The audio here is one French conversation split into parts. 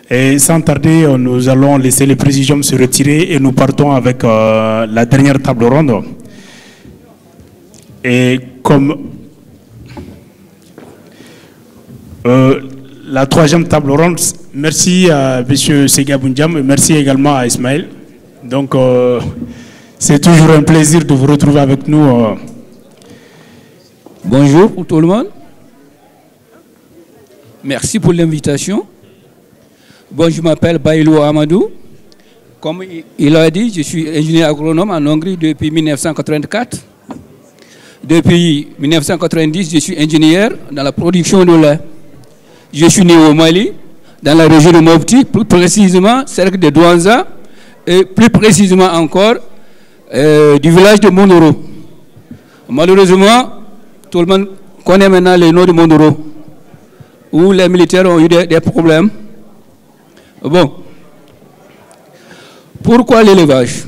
Et sans tarder, nous allons laisser le présidium se retirer et nous partons avec la dernière table ronde. Et comme la troisième table ronde, merci à M. Sega Boundiam et merci également à Ismaël. Donc, c'est toujours un plaisir de vous retrouver avec nous. Bonjour pour tout le monde. Merci pour l'invitation. Bon, je m'appelle Baïlou Amadou. Comme il a dit, je suis ingénieur agronome en Hongrie depuis 1984. Depuis 1990, je suis ingénieur dans la production de lait. Je suis né au Mali, dans la région de Mopti, plus précisément, cercle de Douanza, et plus précisément encore, du village de Mondoro. Malheureusement, tout le monde connaît maintenant le nom de Mondoro, où les militaires ont eu des problèmes. Bon. Pourquoi l'élevage?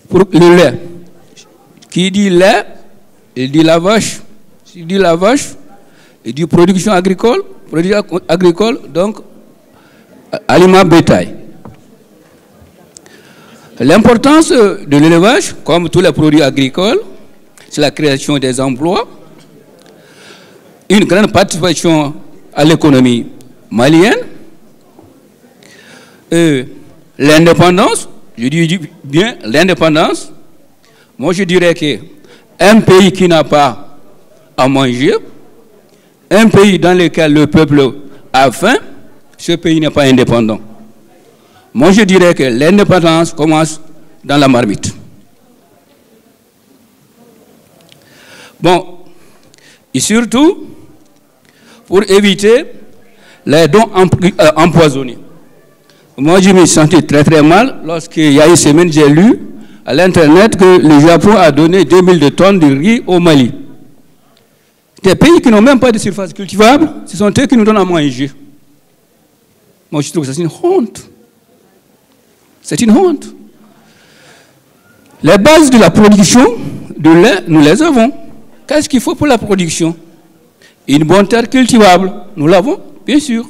Pour le lait. Qui dit lait, il dit la vache. Qui dit la vache, il dit production agricole, donc aliment bétail. L'importance de l'élevage, comme tous les produits agricoles, c'est la création des emplois, une grande participation à l'économie malienne, l'indépendance, je dis bien l'indépendance. Moi je dirais qu'un pays qui n'a pas à manger, un pays dans lequel le peuple a faim, ce pays n'est pas indépendant. Moi je dirais que l'indépendance commence dans la marmite. Bon, et surtout, pour éviter les dons empoisonnés. Moi, je me sentais très très mal lorsqu'il y a une semaine, j'ai lu à l'internet que le Japon a donné 2000 tonnes de riz au Mali. Des pays qui n'ont même pas de surface cultivable, ce sont eux qui nous donnent à manger. Moi, je trouve que c'est une honte. C'est une honte. Les bases de la production de lait, nous les avons. Qu'est-ce qu'il faut pour la production? Une bonne terre cultivable, nous l'avons, bien sûr.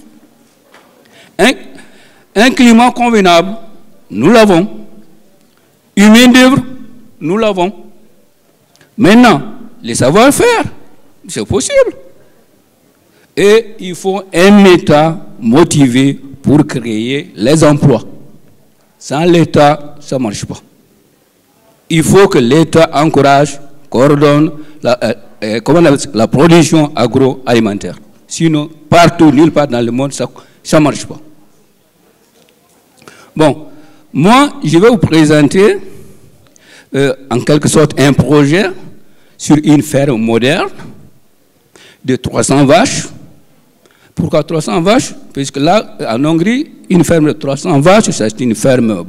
Un climat convenable, nous l'avons. Une main-d'œuvre, nous l'avons. Maintenant, les savoir-faire, c'est possible. Et il faut un État motivé pour créer les emplois. Sans l'État, ça ne marche pas. Il faut que l'État encourage, coordonne la production agroalimentaire. Sinon, partout, nulle part dans le monde, ça ne marche pas. Bon, moi, je vais vous présenter en quelque sorte un projet sur une ferme moderne de 300 vaches. Pourquoi 300 vaches? Puisque là, en Hongrie, une ferme de 300 vaches, c'est une ferme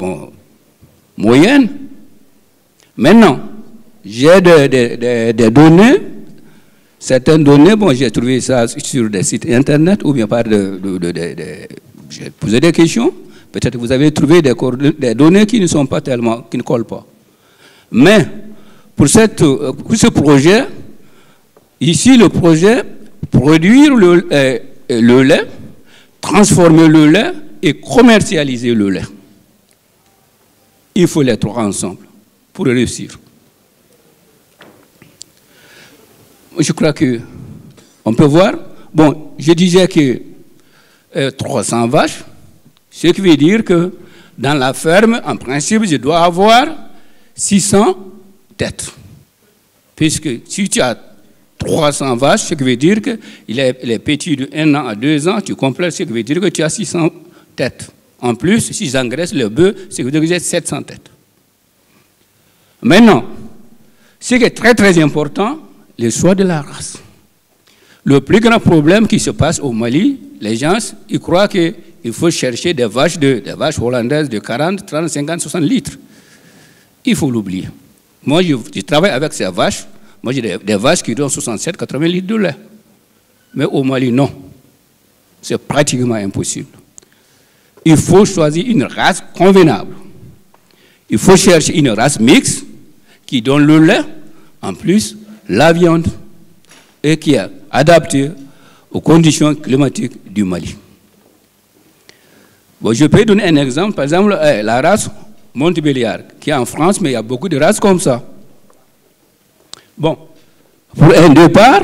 moyenne. Maintenant, j'ai des données, certaines données, bon, j'ai trouvé ça sur des sites internet ou bien par j'ai posé des questions. Peut-être que vous avez trouvé des données qui ne sont pas tellement, qui ne collent pas. Mais pour ce projet, ici le projet, produire le lait, transformer le lait et commercialiser le lait. Il faut les trois ensemble pour réussir. Je crois qu'on peut voir. Bon, je disais que 300 vaches, ce qui veut dire que dans la ferme, en principe, je dois avoir 600 têtes. Puisque si tu as 300 vaches, ce qui veut dire que les petits de 1 an à 2 ans, tu complètes, ce qui veut dire que tu as 600 têtes. En plus, si j'engraisse le bœuf, ce qui veut dire que j'ai 700 têtes. Maintenant, ce qui est très très important, le choix de la race. Le plus grand problème qui se passe au Mali, les gens, ils croient qu'il faut chercher des vaches hollandaises de 40, 30, 50, 60 litres. Il faut l'oublier. Moi, je travaille avec ces vaches. Moi, j'ai des vaches qui donnent 67, 80 litres de lait. Mais au Mali, non. C'est pratiquement impossible. Il faut choisir une race convenable. Il faut chercher une race mixte qui donne le lait, en plus la viande, et qui est adaptée aux conditions climatiques du Mali. Bon, je peux donner un exemple. Par exemple, la race Montbéliard, qui est en France, mais il y a beaucoup de races comme ça. Bon, pour un départ,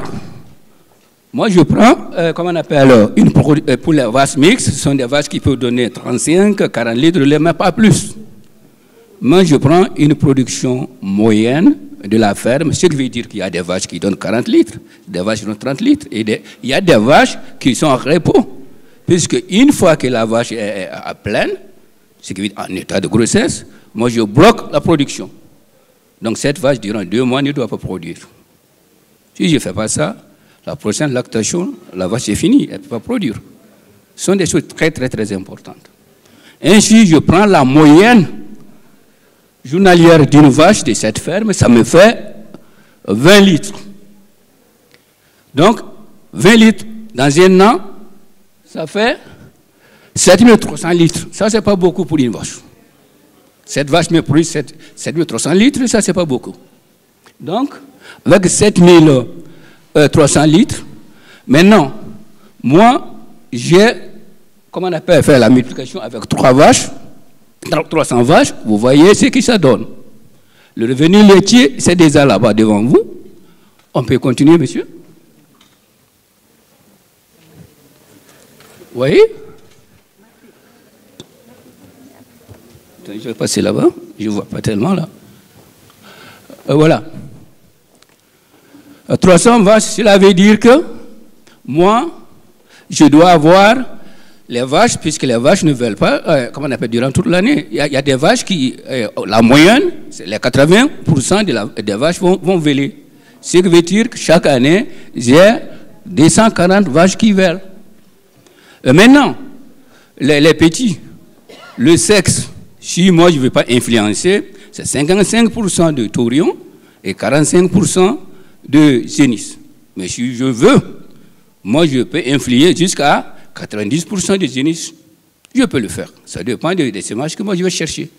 moi je prends, comment on appelle, pour les vaches mixtes, ce sont des vaches qui peuvent donner 35, 40 litres de lait, mais pas plus. Moi je prends une production moyenne de la ferme, ce qui veut dire qu'il y a des vaches qui donnent 40 litres, des vaches qui donnent 30 litres, et il y a des vaches qui sont en repos, puisque une fois que la vache est à pleine, ce qui veut dire en état de grossesse, moi je bloque la production. Donc cette vache, durant 2 mois, ne doit pas produire. Si je ne fais pas ça, la prochaine lactation, la vache est finie, elle ne peut pas produire. Ce sont des choses très, très, très importantes. Ainsi, je prends la moyenne journalière d'une vache de cette ferme, ça me fait 20 litres. Donc, 20 litres dans un an, ça fait 7300 litres. Ça, ce n'est pas beaucoup pour une vache. Cette vache me produit 7300 litres, ça, ce n'est pas beaucoup. Donc, avec 7300 litres, maintenant, moi, j'ai, comment on appelle, faire la multiplication avec 300 vaches, vous voyez ce que ça donne. Le revenu laitier, c'est déjà là-bas devant vous. On peut continuer, monsieur? Vous voyez? Je vais passer là-bas, je ne vois pas tellement là. Voilà. 300 vaches, cela veut dire que moi, je dois avoir les vaches, puisque les vaches ne veulent pas, comment on appelle, durant toute l'année. Il y a des vaches qui, la moyenne, les 80% des vaches vont véler. Ce qui veut dire que chaque année, j'ai 240 vaches qui vèlent. Maintenant, les petits, le sexe, si moi je ne veux pas influencer, c'est 55% de taurion et 45% de génisses. Mais si je veux, moi je peux influer jusqu'à 90% de génisses. Je peux le faire. Ça dépend des sémages que moi je vais chercher.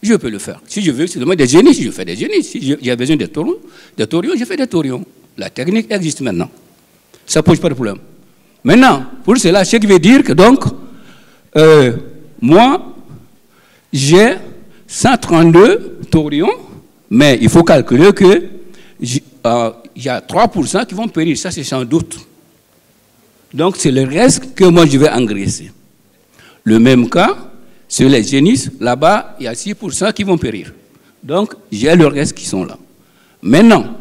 Je peux le faire. Si je veux seulement des génisses, je fais des génisses. Si j'ai besoin de taurions, je fais des taurions. La technique existe maintenant. Ça ne pose pas de problème. Maintenant, pour cela, ce qui veut dire que donc, moi, j'ai 132 taurions, mais il faut calculer que il y a 3% qui vont périr, ça c'est sans doute. Donc c'est le reste que moi je vais engraisser. Le même cas, sur les génisses, là-bas, il y a 6% qui vont périr. Donc j'ai le reste qui sont là. Maintenant,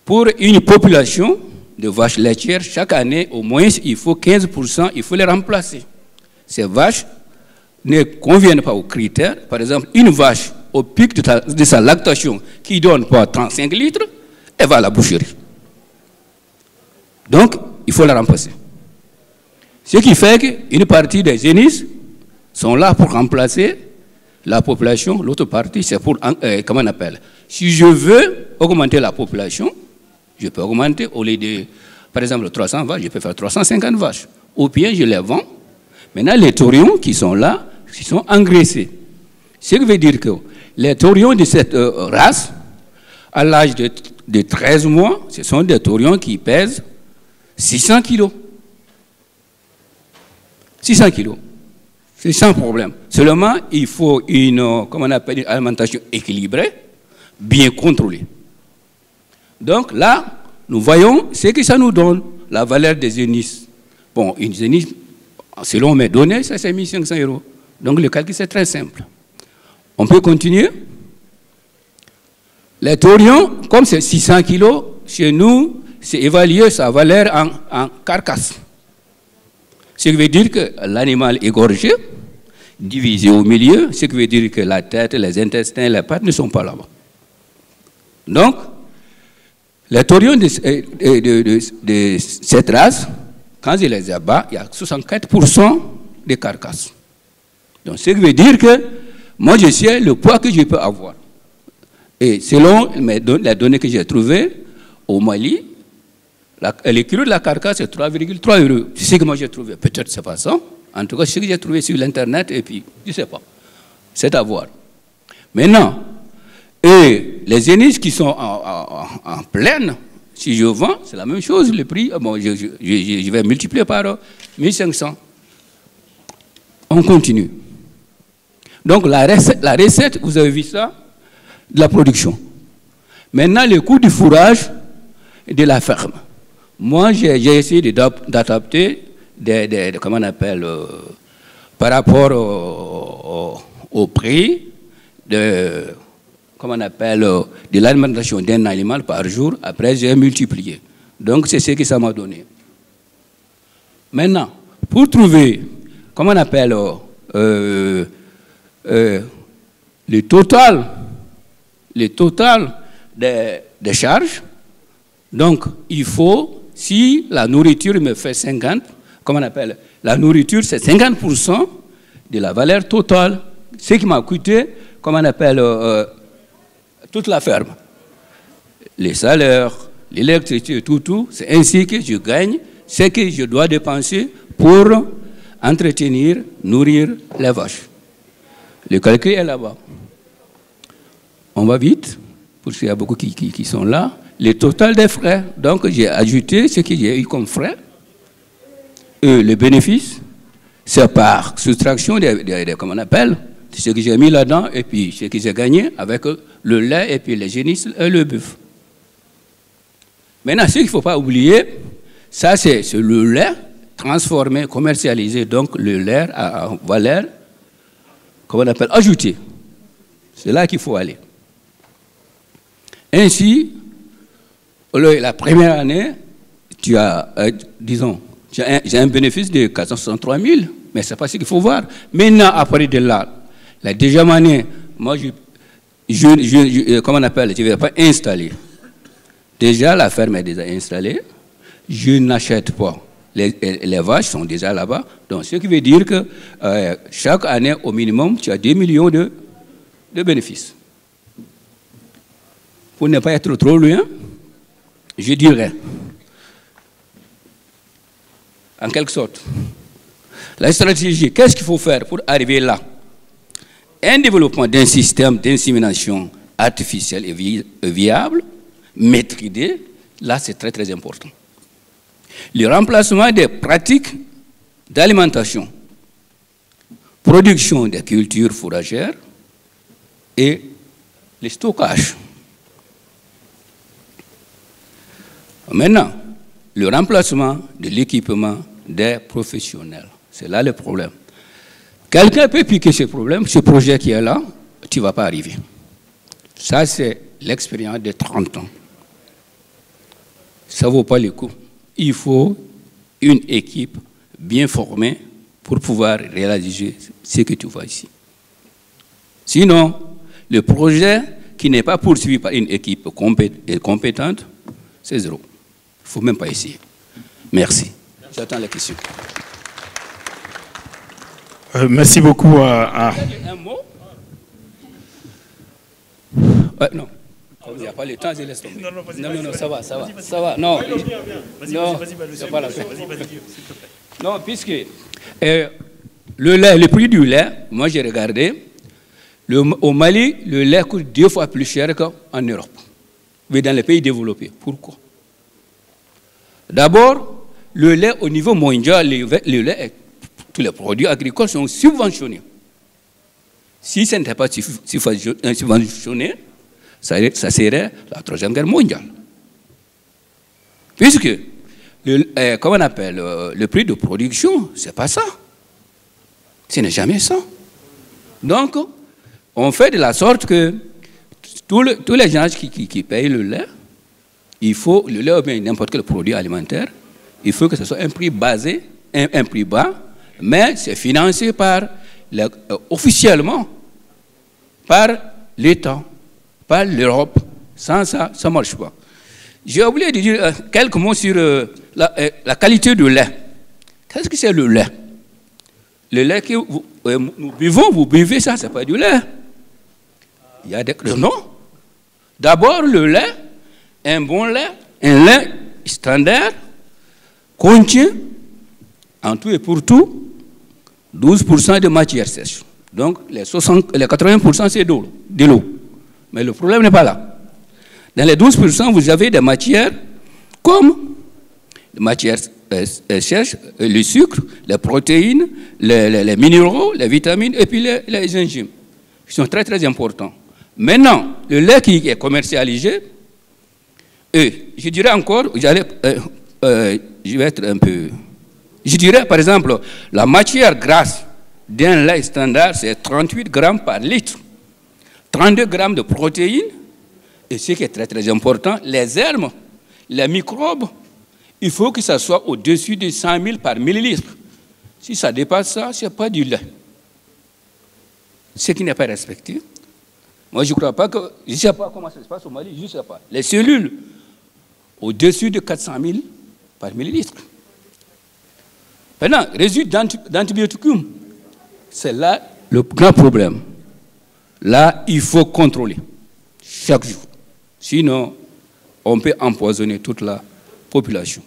pour une population de vaches laitières, chaque année, au moins, il faut 15%, il faut les remplacer. Ces vaches ne conviennent pas aux critères. Par exemple, une vache au pic de sa lactation qui donne pas 35 litres, elle va à la boucherie. Donc, il faut la remplacer. Ce qui fait qu'une partie des génisses sont là pour remplacer la population, l'autre partie, c'est pour, comment on appelle? Si je veux augmenter la population, je peux augmenter, au lieu de, par exemple, 300 vaches, je peux faire 350 vaches. Ou bien, je les vends. Maintenant, les taurions qui sont là, qui sont engraissés. Ce qui veut dire que les taurions de cette race, à l'âge de 13 mois, ce sont des taurions qui pèsent 600 kilos. 600 kilos. C'est sans problème. Seulement, il faut une, comment on appelle, une alimentation équilibrée, bien contrôlée. Donc là, nous voyons ce que ça nous donne, la valeur des génisses. Bon, une génisse, selon mes données, ça c'est 1500 €. Donc le calcul c'est très simple. On peut continuer. Les taurions, comme c'est 600 kilos, chez nous, c'est évalué sa valeur en carcasse. Ce qui veut dire que l'animal égorgé, divisé au milieu, ce qui veut dire que la tête, les intestins, les pattes ne sont pas là-bas. Donc, les taurions de cette race, quand je les abats, il y a 64% de carcasse. Donc, ce qui veut dire que moi, je sais le poids que je peux avoir. Et selon les données que j'ai trouvées, au Mali, le kilo de la carcasse, c'est 3,3 €. C'est ce que moi j'ai trouvé. Peut-être c'est pas ça. En tout cas, c'est ce que j'ai trouvé sur l'Internet, et puis, je ne sais pas. C'est à voir. Maintenant, et les génisses qui sont en pleine, si je vends, c'est la même chose, le prix, bon, je vais multiplier par 1500. On continue. Donc la recette, vous avez vu ça, de la production. Maintenant, le coût du fourrage de la ferme. Moi, j'ai essayé d'adapter comment on appelle, par rapport au prix de, comment on appelle, de l'alimentation d'un animal par jour. Après, j'ai multiplié. Donc, c'est ce que ça m'a donné. Maintenant, pour trouver, comment on appelle, le total des charges, donc il faut, si la nourriture me fait 50, comment on appelle, la nourriture c'est 50% de la valeur totale, ce qui m'a coûté, comment on appelle, toute la ferme. Les salaires, l'électricité, tout, c'est ainsi que je gagne ce que je dois dépenser pour entretenir, nourrir les vaches. Le calcul est là-bas. On va vite, parce qu'il y a beaucoup qui sont là. Le total des frais, donc j'ai ajouté ce que j'ai eu comme frais. Le bénéfice, c'est par soustraction comment on appelle, ce que j'ai mis là-dedans, et puis ce que j'ai gagné avec le lait, et puis les génisses et le bœuf. Maintenant, ce qu'il ne faut pas oublier, ça c'est le lait transformé, commercialisé, donc le lait à valeur, comment on appelle, ajoutée. C'est là qu'il faut aller. Ainsi, la première année, tu as, disons, j'ai un bénéfice de 463 000, mais ce n'est pas ce qu'il faut voir. Maintenant, après de là, la deuxième année, moi, comment on appelle, je ne vais pas installer. Déjà, la ferme est déjà installée. Je n'achète pas. Les vaches sont déjà là-bas. Donc, ce qui veut dire que chaque année, au minimum, tu as 2 millions de bénéfices. Pour ne pas être trop loin, je dirais, en quelque sorte, la stratégie, qu'est-ce qu'il faut faire pour arriver là? Un développement d'un système d'insémination artificielle et viable, maîtrisé, là c'est très très important. Le remplacement des pratiques d'alimentation, production des cultures fourragères et le stockage. Maintenant, le remplacement de l'équipement des professionnels. C'est là le problème. Quelqu'un peut piquer ce problème, ce projet qui est là, tu ne vas pas arriver. Ça, c'est l'expérience de 30 ans. Ça ne vaut pas le coup. Il faut une équipe bien formée pour pouvoir réaliser ce que tu vois ici. Sinon, le projet qui n'est pas poursuivi par une équipe compétente, c'est zéro. Il ne faut même pas essayer. Merci. J'attends la question. Merci beaucoup. Un mot? Non. Il n'y a pas le temps, je laisse tomber. Non, ça va. Non, c'est pas la peine. Non, puisque le prix du lait, moi j'ai regardé, au Mali, le lait coûte 2 fois plus cher qu'en Europe, mais dans les pays développés. Pourquoi? D'abord, le lait au niveau mondial, le lait, tous les produits agricoles sont subventionnés. Si ce n'était pas subventionné, ça serait la Troisième Guerre mondiale. Puisque, comment on appelle, le prix de production, ce n'est pas ça. Ce n'est jamais ça. Donc, on fait de la sorte que tous les gens qui payent le lait, il faut, le lait ou bien n'importe quel produit alimentaire, il faut que ce soit un prix basé, un prix bas, mais c'est financé par, officiellement par l'État, par l'Europe. Sans ça, ça ne marche pas. J'ai oublié de dire quelques mots sur la qualité du lait. Qu'est-ce que c'est le lait? Le lait que nous buvons, vous buvez ça, ce n'est pas du lait. Il y a des... Non. D'abord, le lait, un bon lait, un lait standard, contient, en tout et pour tout, 12% de matière sèche. Donc, les 80%, c'est de l'eau. Mais le problème n'est pas là. Dans les 12%, vous avez des matières comme des matières cherche le sucre, les protéines, les minéraux, les vitamines et puis les enzymes, qui sont très très importants. Maintenant, le lait qui est commercialisé, je dirais encore, je vais être un peu... Je dirais par exemple, la matière grasse d'un lait standard, c'est 38 grammes par litre. 32 grammes de protéines, et ce qui est très très important, les herbes, les microbes, il faut que ça soit au-dessus de 100 000 par millilitre. Si ça dépasse ça, ce n'est pas du lait. Ce qui n'est pas respecté. Moi, je ne crois pas que... Je ne sais pas comment ça se passe au Mali, je ne sais pas. Les cellules, au-dessus de 400 000 par millilitre. Maintenant, résidus d'antibiotiques, c'est là le grand problème. Là, il faut contrôler chaque jour. Sinon, on peut empoisonner toute la population.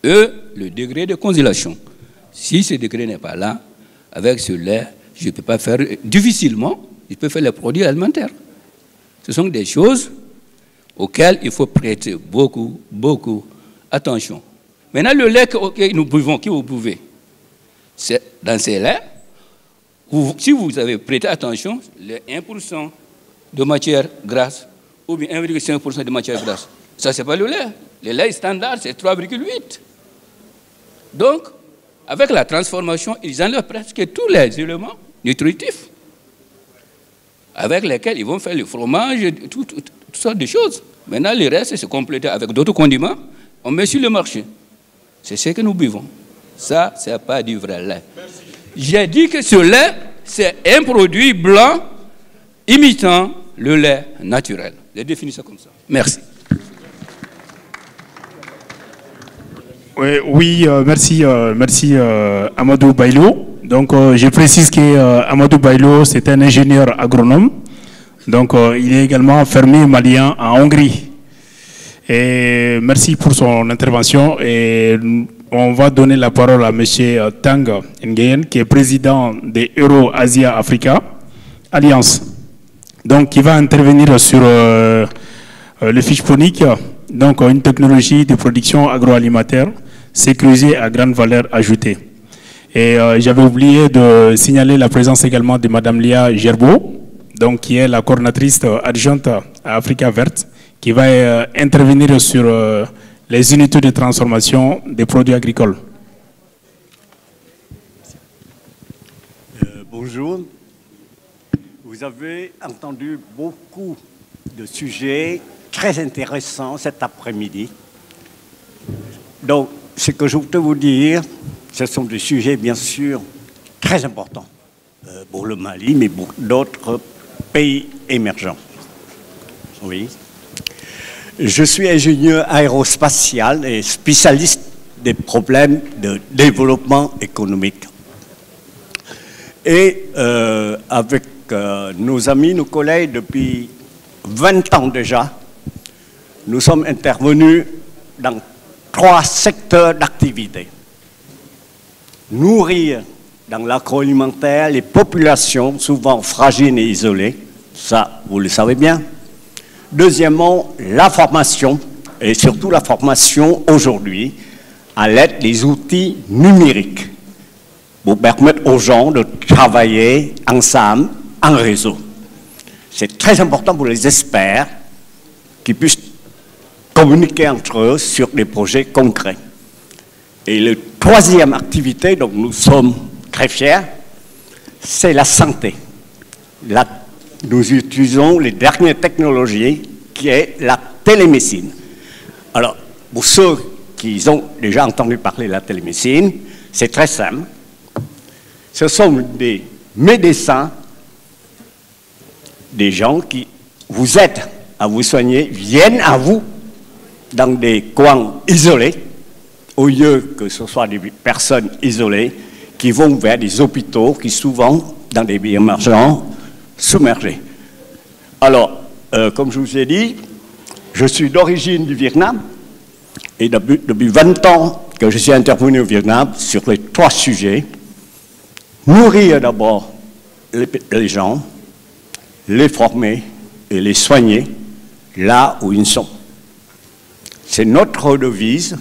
Et le degré de congélation. Si ce degré n'est pas là, avec ce lait, je ne peux pas faire, difficilement, je peux faire les produits alimentaires. Ce sont des choses auxquelles il faut prêter beaucoup, beaucoup attention. Maintenant, le lait que nous buvons, que vous buvez, c'est dans ces laits, si vous avez prêté attention, les 1% de matière grasse ou bien 1,5% de matière grasse, ça, c'est pas le lait. Le lait standard, c'est 3,8. Donc, avec la transformation, ils enlèvent presque tous les éléments nutritifs avec lesquels ils vont faire le fromage, toutes sortes de choses. Maintenant, le reste, c'est complété avec d'autres condiments. On met sur le marché. C'est ce que nous buvons. Ça, ce n'est pas du vrai lait. J'ai dit que ce lait, c'est un produit blanc imitant le lait naturel. J'ai défini ça comme ça. Merci. Oui, merci Amadou Bailo. Donc, je précise qu'Amadou Bailo, c'est un ingénieur agronome. Donc, il est également fermier malien en Hongrie. Et merci pour son intervention. Et on va donner la parole à M. Tang Nguyen, qui est président de Euro-Asia-Africa Alliance. Donc, qui va intervenir sur le fiche phonique, donc une technologie de production agroalimentaire sécurisée à grande valeur ajoutée. Et j'avais oublié de signaler la présence également de Mme Lia Gerbeau, donc, qui est la coordinatrice adjointe à Africa Verte, qui va intervenir sur les unités de transformation des produits agricoles. Bonjour. Vous avez entendu beaucoup de sujets très intéressants cet après-midi. Donc, ce que je voudrais vous dire, ce sont des sujets, bien sûr, très importants pour le Mali, mais pour d'autres pays émergents. Oui. Je suis ingénieur aérospatial et spécialiste des problèmes de développement économique. Et avec nos amis, nos collègues, depuis 20 ans déjà, nous sommes intervenus dans 3 secteurs d'activité. Nourrir dans l'agroalimentaire les populations souvent fragiles et isolées, ça vous le savez bien. Deuxièmement, la formation, et surtout la formation aujourd'hui, à l'aide des outils numériques, pour permettre aux gens de travailler ensemble, en réseau. C'est très important pour les experts qui puissent communiquer entre eux sur des projets concrets. Et la troisième activité, dont nous sommes très fiers, c'est la santé. Nous utilisons les dernières technologies, qui est la télémédecine. Alors, pour ceux qui ont déjà entendu parler de la télémédecine, c'est très simple. Ce sont des médecins, des gens qui vous aident à vous soigner, viennent à vous dans des coins isolés, au lieu que ce soit des personnes isolées qui vont vers des hôpitaux qui souvent, dans des pays émergents, submergés. Alors, comme je vous ai dit, je suis d'origine du Vietnam et depuis 20 ans que je suis intervenu au Vietnam sur les 3 sujets. Nourrir d'abord les gens, les former et les soigner là où ils sont. C'est notre devise.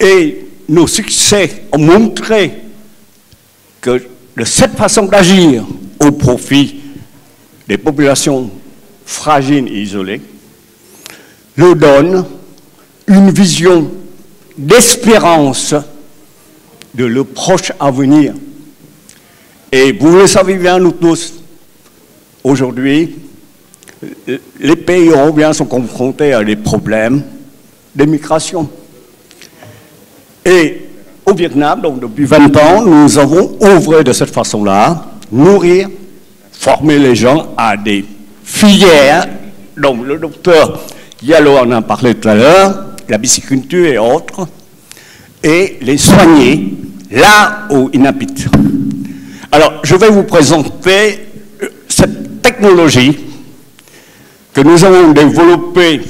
Et nos succès ont montré que de cette façon d'agir au profit des populations fragiles et isolées nous donne une vision d'espérance de le proche avenir. Et vous le savez bien, nous tous, aujourd'hui, les pays européens sont confrontés à des problèmes d'immigration. Et au Vietnam, donc depuis 20 ans, nous avons œuvré de cette façon-là, nourrir, former les gens à des filières, donc le docteur Diallo en a parlé tout à l'heure, la pisciculture et autres, et les soigner là où ils habitent. Alors, je vais vous présenter cette technologie que nous avons développée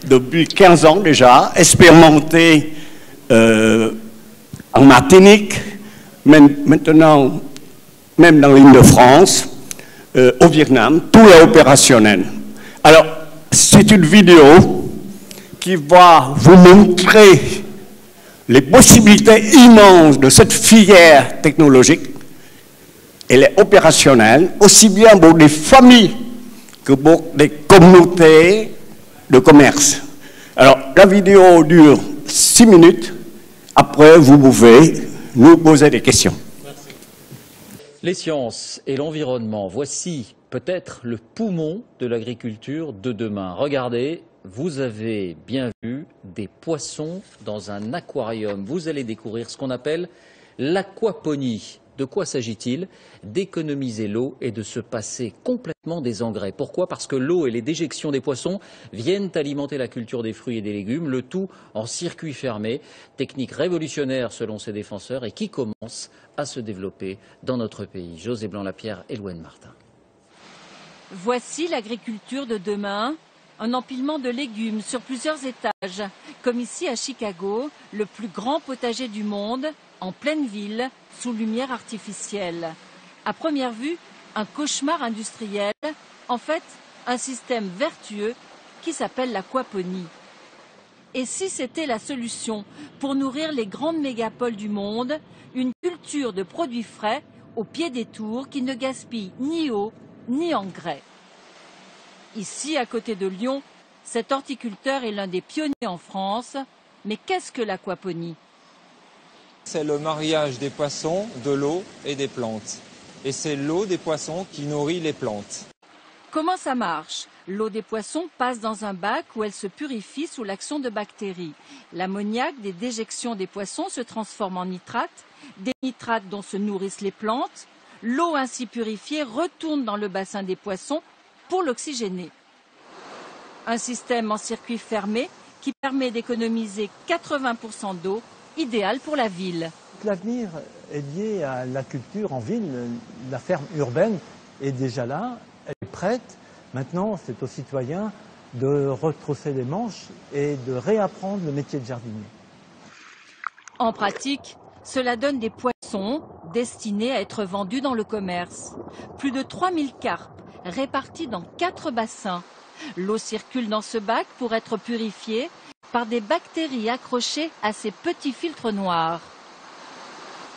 depuis 15 ans déjà, expérimentée en Martinique, maintenant même dans l'île de France, au Vietnam, tout est opérationnel. Alors, c'est une vidéo qui va vous montrer les possibilités immenses de cette filière technologique. Elle est opérationnelle, aussi bien pour des familles que pour des communautés de commerce. Alors, la vidéo dure 6 minutes. Après, vous pouvez nous poser des questions. Merci. Les sciences et l'environnement, voici peut-être le poumon de l'agriculture de demain. Regardez, vous avez bien vu des poissons dans un aquarium. Vous allez découvrir ce qu'on appelle l'aquaponie. De quoi s'agit-il? D'économiser l'eau et de se passer complètement des engrais. Pourquoi? Parce que l'eau et les déjections des poissons viennent alimenter la culture des fruits et des légumes, le tout en circuit fermé. Technique révolutionnaire selon ses défenseurs et qui commence à se développer dans notre pays. José Blanc-Lapierre et Louane Martin. Voici l'agriculture de demain. Un empilement de légumes sur plusieurs étages, comme ici à Chicago, le plus grand potager du monde, en pleine ville, sous lumière artificielle. À première vue, un cauchemar industriel, en fait, un système vertueux qui s'appelle l'aquaponie. Et si c'était la solution pour nourrir les grandes mégapoles du monde, une culture de produits frais au pied des tours qui ne gaspille ni eau ni engrais. Ici, à côté de Lyon, cet horticulteur est l'un des pionniers en France. Mais qu'est-ce que l'aquaponie? C'est le mariage des poissons, de l'eau et des plantes. Et c'est l'eau des poissons qui nourrit les plantes. Comment ça marche? L'eau des poissons passe dans un bac où elle se purifie sous l'action de bactéries. L'ammoniac des déjections des poissons se transforme en nitrate, des nitrates dont se nourrissent les plantes. L'eau ainsi purifiée retourne dans le bassin des poissons pour l'oxygéner. Un système en circuit fermé qui permet d'économiser 80% d'eau, idéal pour la ville. L'avenir est lié à la culture en ville. La ferme urbaine est déjà là, elle est prête. Maintenant, c'est aux citoyens de retrousser les manches et de réapprendre le métier de jardinier. En pratique, cela donne des poissons destinés à être vendus dans le commerce. Plus de 3000 carpes répartis dans 4 bassins. L'eau circule dans ce bac pour être purifiée par des bactéries accrochées à ces petits filtres noirs.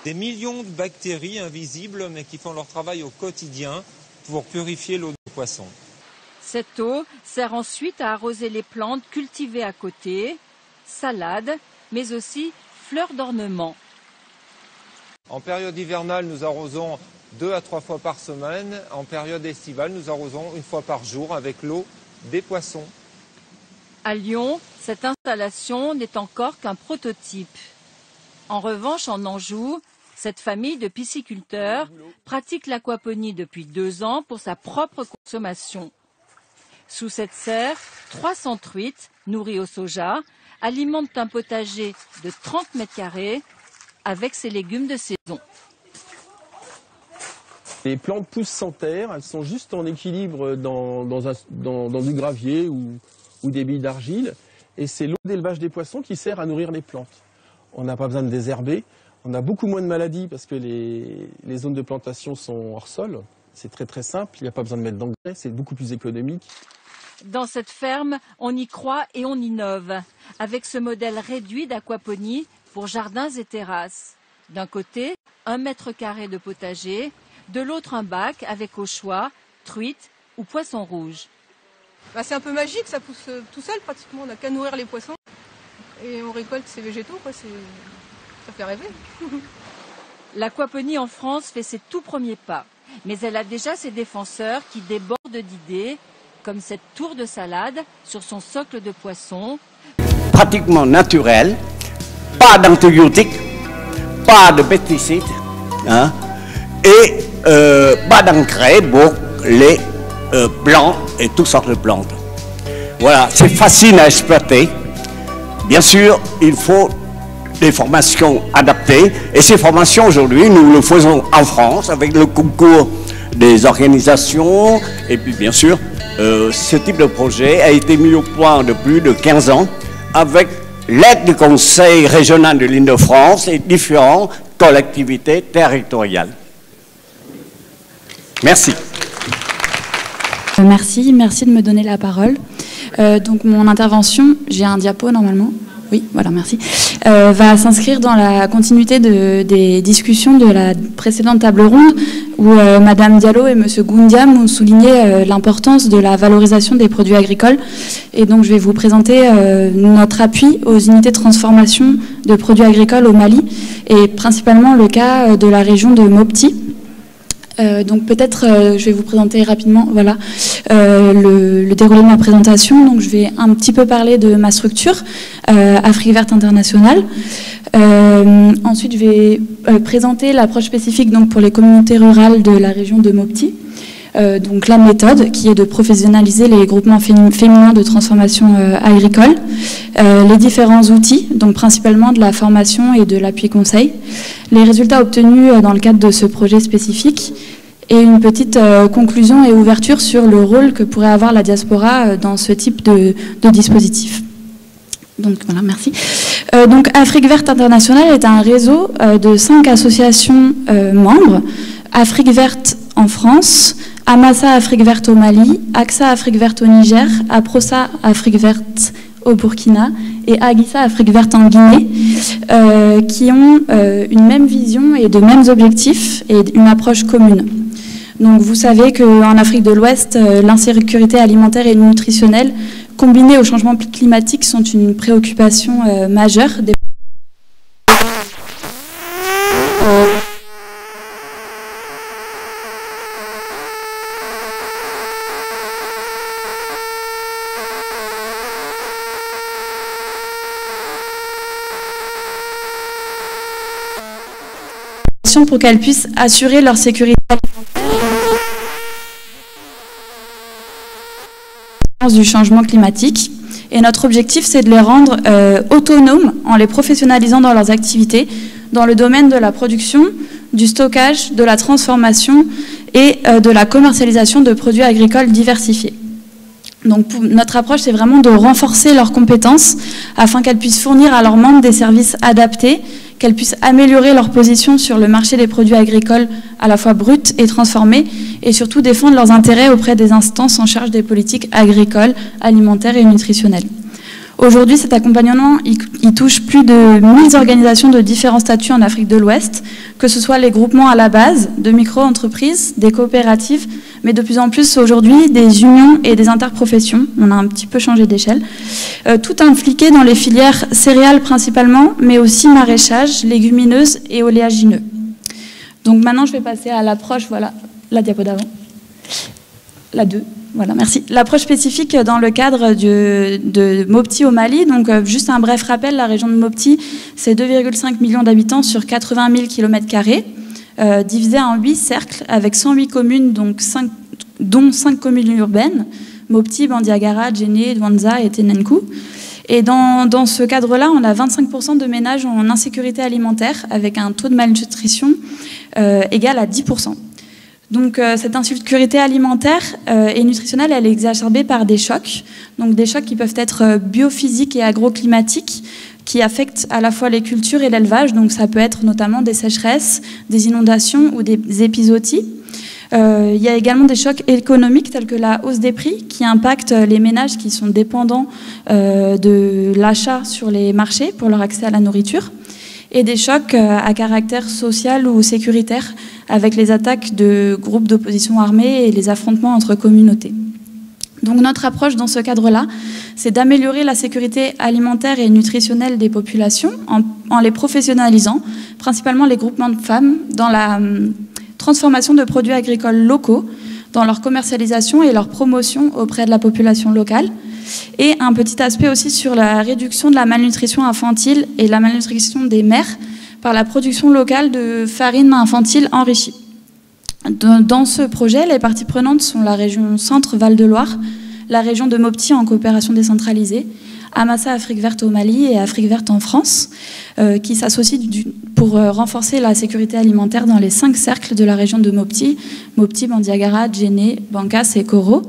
Des millions de bactéries invisibles mais qui font leur travail au quotidien pour purifier l'eau des poissons. Cette eau sert ensuite à arroser les plantes cultivées à côté, salades, mais aussi fleurs d'ornement. En période hivernale, nous arrosons 2 à 3 fois par semaine. En période estivale, nous arrosons 1 fois par jour avec l'eau des poissons. À Lyon, cette installation n'est encore qu'un prototype. En revanche, en Anjou, cette famille de pisciculteurs pratique l'aquaponie depuis 2 ans pour sa propre consommation. Sous cette serre, 300 truites, nourries au soja, alimentent un potager de 30 mètres carrés avec ses légumes de saison. Les plantes poussent sans terre, elles sont juste en équilibre dans du gravier ou des billes d'argile. Et c'est l'eau d'élevage des poissons qui sert à nourrir les plantes. On n'a pas besoin de désherber, on a beaucoup moins de maladies parce que les zones de plantation sont hors sol. C'est très très simple, il n'y a pas besoin de mettre d'engrais, c'est beaucoup plus économique. Dans cette ferme, on y croit et on innove. Avec ce modèle réduit d'aquaponie, pour jardins et terrasses. D'un côté, 1 mètre carré de potager, de l'autre un bac avec au choix truite ou poisson rouge. Bah, c'est un peu magique, ça pousse tout seul pratiquement, on n'a qu'à nourrir les poissons et on récolte ces végétaux, quoi. Ça fait rêver. L'aquaponie en France fait ses tout premiers pas, mais elle a déjà ses défenseurs qui débordent d'idées, comme cette tour de salade sur son socle de poisson. Pratiquement naturel, pas d'antibiotiques, pas de pesticides, hein, et pas d'engrais pour les plants et toutes sortes de plantes. Voilà, c'est facile à exploiter. Bien sûr, il faut des formations adaptées, et ces formations aujourd'hui, nous le faisons en France avec le concours des organisations, et puis bien sûr, ce type de projet a été mis au point depuis plus de 15 ans avec l'aide du Conseil régional de l'Île-de-France et différentes collectivités territoriales. Merci. Merci de me donner la parole. Donc mon intervention, j'ai un diapo normalement. Oui, voilà, merci. Va s'inscrire dans la continuité des discussions de la précédente table ronde où Madame Diallo et Monsieur Goundiam ont souligné l'importance de la valorisation des produits agricoles. Et donc je vais vous présenter notre appui aux unités de transformation de produits agricoles au Mali et principalement le cas de la région de Mopti. Donc peut-être je vais vous présenter rapidement voilà, le déroulé de ma présentation. Donc je vais un petit peu parler de ma structure, Afrique Verte Internationale. Ensuite je vais présenter l'approche spécifique donc, pour les communautés rurales de la région de Mopti. Donc la méthode qui est de professionnaliser les groupements féminins de transformation agricole, les différents outils, donc principalement de la formation et de l'appui conseil, les résultats obtenus dans le cadre de ce projet spécifique et une petite conclusion et ouverture sur le rôle que pourrait avoir la diaspora dans ce type de dispositif. Donc voilà, merci. Donc Afrique Verte Internationale est un réseau de 5 associations membres, Afrique Verte en France, Amassa Afrique Verte au Mali, AXA Afrique Verte au Niger, APROSA Afrique Verte au Burkina et Agissa Afrique Verte en Guinée, qui ont une même vision et de mêmes objectifs et une approche commune. Donc vous savez qu'en Afrique de l'Ouest, l'insécurité alimentaire et nutritionnelle combinées au changement climatique sont une préoccupation majeure des pour qu'elles puissent assurer leur sécurité du changement climatique. Et notre objectif, c'est de les rendre autonomes en les professionnalisant dans leurs activités, dans le domaine de la production, du stockage, de la transformation et de la commercialisation de produits agricoles diversifiés. Donc notre approche, c'est vraiment de renforcer leurs compétences afin qu'elles puissent fournir à leurs membres des services adaptés, qu'elles puissent améliorer leur position sur le marché des produits agricoles à la fois bruts et transformés, et surtout défendre leurs intérêts auprès des instances en charge des politiques agricoles, alimentaires et nutritionnelles. Aujourd'hui, cet accompagnement, il touche plus de 1000 organisations de différents statuts en Afrique de l'Ouest, que ce soit les groupements à la base, de micro-entreprises, des coopératives, mais de plus en plus aujourd'hui des unions et des interprofessions. On a un petit peu changé d'échelle. Tout impliqué dans les filières céréales principalement, mais aussi maraîchage, légumineuses et oléagineux. Donc maintenant, je vais passer à l'approche, voilà, la diapo d'avant, la 2. Voilà, merci. L'approche spécifique dans le cadre de Mopti au Mali, donc juste un bref rappel, la région de Mopti, c'est 2,5 millions d'habitants sur 80 000 km², divisé en 8 cercles avec 108 communes, dont 5 communes urbaines, Mopti, Bandiagara, Djenné, Douanza et Tenenkou. Et dans ce cadre-là, on a 25% de ménages en insécurité alimentaire avec un taux de malnutrition égal à 10%. Donc cette insécurité alimentaire et nutritionnelle, elle est exacerbée par des chocs, donc des chocs qui peuvent être biophysiques et agroclimatiques, qui affectent à la fois les cultures et l'élevage, donc ça peut être notamment des sécheresses, des inondations ou des épizooties. Il y a également des chocs économiques tels que la hausse des prix qui impactent les ménages qui sont dépendants de l'achat sur les marchés pour leur accès à la nourriture. et des chocs à caractère social ou sécuritaire avec les attaques de groupes d'opposition armés et les affrontements entre communautés. Donc notre approche dans ce cadre-là, c'est d'améliorer la sécurité alimentaire et nutritionnelle des populations en les professionnalisant, principalement les groupements de femmes, dans la transformation de produits agricoles locaux, dans leur commercialisation et leur promotion auprès de la population locale. Et un petit aspect aussi sur la réduction de la malnutrition infantile et la malnutrition des mères par la production locale de farine infantile enrichie. Dans ce projet, les parties prenantes sont la région Centre-Val de Loire, la région de Mopti en coopération décentralisée, Amassa Afrique Verte au Mali et Afrique Verte en France, qui s'associent pour renforcer la sécurité alimentaire dans les 5 cercles de la région de Mopti, Bandiagara, Djenné, Bankas et Koro.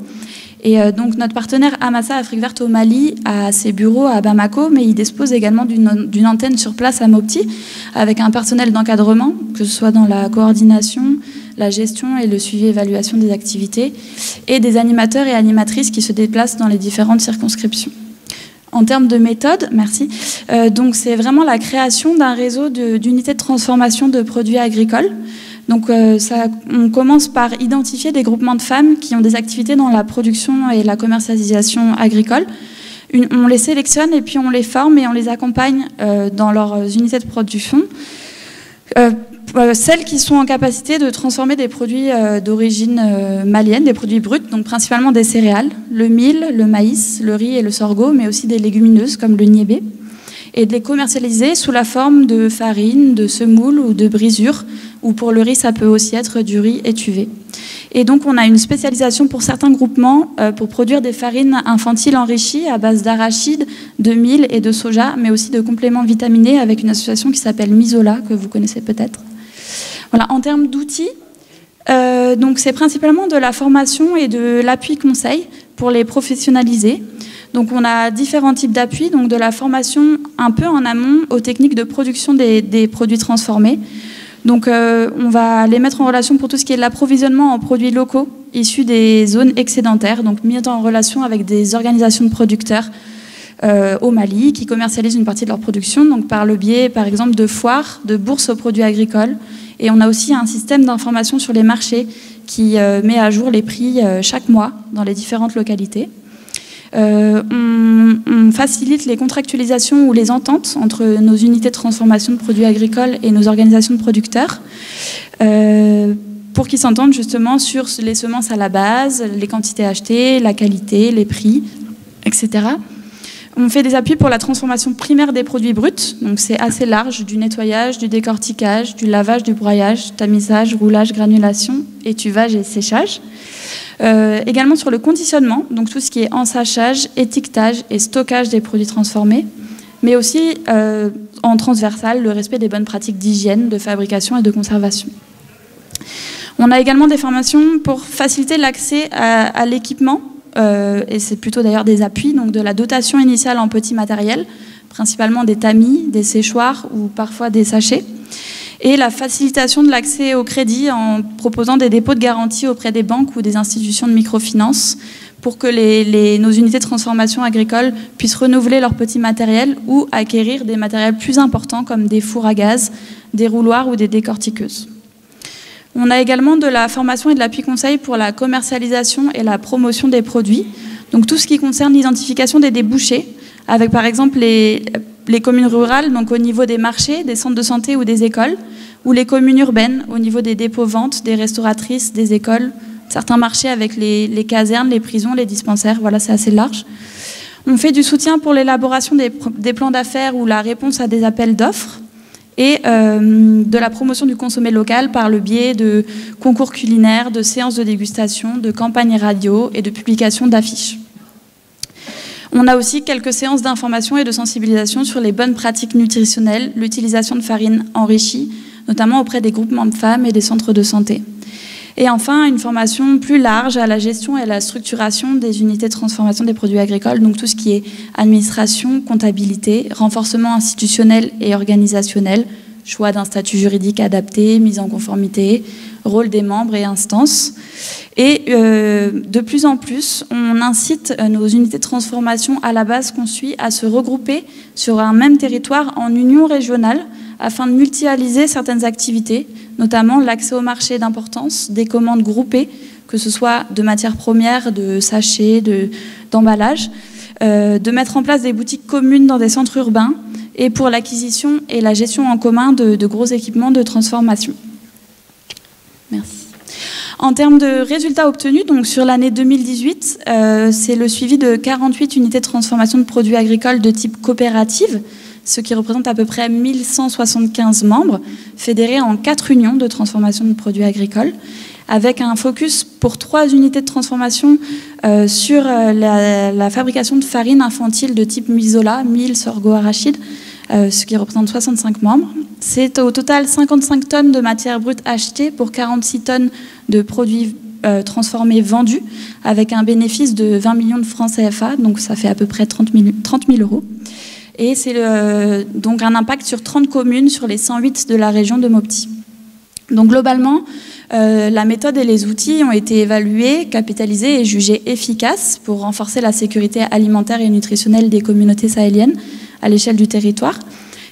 Et donc notre partenaire Amassa Afrique Verte au Mali a ses bureaux à Bamako, mais il dispose également d'une antenne sur place à Mopti, avec un personnel d'encadrement, que ce soit dans la coordination, la gestion et le suivi et évaluation des activités, et des animateurs et animatrices qui se déplacent dans les différentes circonscriptions. En termes de méthode, merci, donc c'est vraiment la création d'un réseau d'unités de transformation de produits agricoles. Donc on commence par identifier des groupements de femmes qui ont des activités dans la production et la commercialisation agricole. On les sélectionne et puis on les forme et on les accompagne dans leurs unités de production. Celles qui sont en capacité de transformer des produits d'origine malienne, des produits bruts, donc principalement des céréales, le mil, le maïs, le riz et le sorgho, mais aussi des légumineuses comme le niébé, et de les commercialiser sous la forme de farine, de semoule ou de brisure, ou pour le riz, ça peut aussi être du riz étuvé. Et donc, on a une spécialisation pour certains groupements pour produire des farines infantiles enrichies à base d'arachide, de mil et de soja, mais aussi de compléments vitaminés avec une association qui s'appelle Misola, que vous connaissez peut-être. Voilà, en termes d'outils, donc c'est principalement de la formation et de l'appui conseil pour les professionnaliser. Donc on a différents types d'appui, donc de la formation un peu en amont aux techniques de production des produits transformés. Donc on va les mettre en relation pour tout ce qui est de l'approvisionnement en produits locaux issus des zones excédentaires, donc mis en relation avec des organisations de producteurs au Mali qui commercialisent une partie de leur production, donc par le biais par exemple de foires, de bourses aux produits agricoles. Et on a aussi un système d'information sur les marchés qui met à jour les prix chaque mois dans les différentes localités. On facilite les contractualisations ou les ententes entre nos unités de transformation de produits agricoles et nos organisations de producteurs pour qu'ils s'entendent justement sur les semences à la base, les quantités achetées, la qualité, les prix, etc. On fait des appuis pour la transformation primaire des produits bruts, donc c'est assez large, du nettoyage, du décortiquage, du lavage, du broyage, tamisage, roulage, granulation, étuvage et séchage. Également sur le conditionnement, donc tout ce qui est ensachage, étiquetage et stockage des produits transformés, mais aussi en transversal, le respect des bonnes pratiques d'hygiène, de fabrication et de conservation. On a également des formations pour faciliter l'accès à l'équipement, et c'est plutôt d'ailleurs des appuis, donc de la dotation initiale en petit matériel, principalement des tamis, des séchoirs ou parfois des sachets, et la facilitation de l'accès au crédit en proposant des dépôts de garantie auprès des banques ou des institutions de microfinance pour que nos unités de transformation agricole puissent renouveler leur petit matériel ou acquérir des matériels plus importants comme des fours à gaz, des rouloirs ou des décortiqueuses. On a également de la formation et de l'appui conseil pour la commercialisation et la promotion des produits. Donc tout ce qui concerne l'identification des débouchés, avec par exemple les communes rurales, donc au niveau des marchés, des centres de santé ou des écoles, ou les communes urbaines, au niveau des dépôts-ventes, des restauratrices, des écoles, certains marchés avec les casernes, les prisons, les dispensaires, voilà, c'est assez large. On fait du soutien pour l'élaboration des plans d'affaires ou la réponse à des appels d'offres, et de la promotion du consommé local par le biais de concours culinaires, de séances de dégustation, de campagnes radio et de publications d'affiches. On a aussi quelques séances d'information et de sensibilisation sur les bonnes pratiques nutritionnelles, l'utilisation de farines enrichies, notamment auprès des groupements de femmes et des centres de santé. Et enfin, une formation plus large à la gestion et à la structuration des unités de transformation des produits agricoles, donc tout ce qui est administration, comptabilité, renforcement institutionnel et organisationnel, choix d'un statut juridique adapté, mise en conformité, rôle des membres et instances. Et de plus en plus, on incite nos unités de transformation à la base qu'on suit à se regrouper sur un même territoire en union régionale afin de mutualiser certaines activités, notamment l'accès au marché d'importance, des commandes groupées, que ce soit de matières premières, de sachets, d'emballages, de mettre en place des boutiques communes dans des centres urbains et pour l'acquisition et la gestion en commun de gros équipements de transformation. Merci. En termes de résultats obtenus, donc sur l'année 2018, c'est le suivi de 48 unités de transformation de produits agricoles de type coopérative, ce qui représente à peu près 1175 membres, fédérés en 4 unions de transformation de produits agricoles, avec un focus pour 3 unités de transformation sur la fabrication de farine infantile de type misola, mil, sorgho, arachide, ce qui représente 65 membres. C'est au total 55 tonnes de matières brutes achetées pour 46 tonnes de produits transformés vendus, avec un bénéfice de 20 millions de francs CFA, donc ça fait à peu près 30 000 euros. Et c'est donc un impact sur 30 communes sur les 108 de la région de Mopti. Donc globalement, la méthode et les outils ont été évalués, capitalisés et jugés efficaces pour renforcer la sécurité alimentaire et nutritionnelle des communautés sahéliennes à l'échelle du territoire.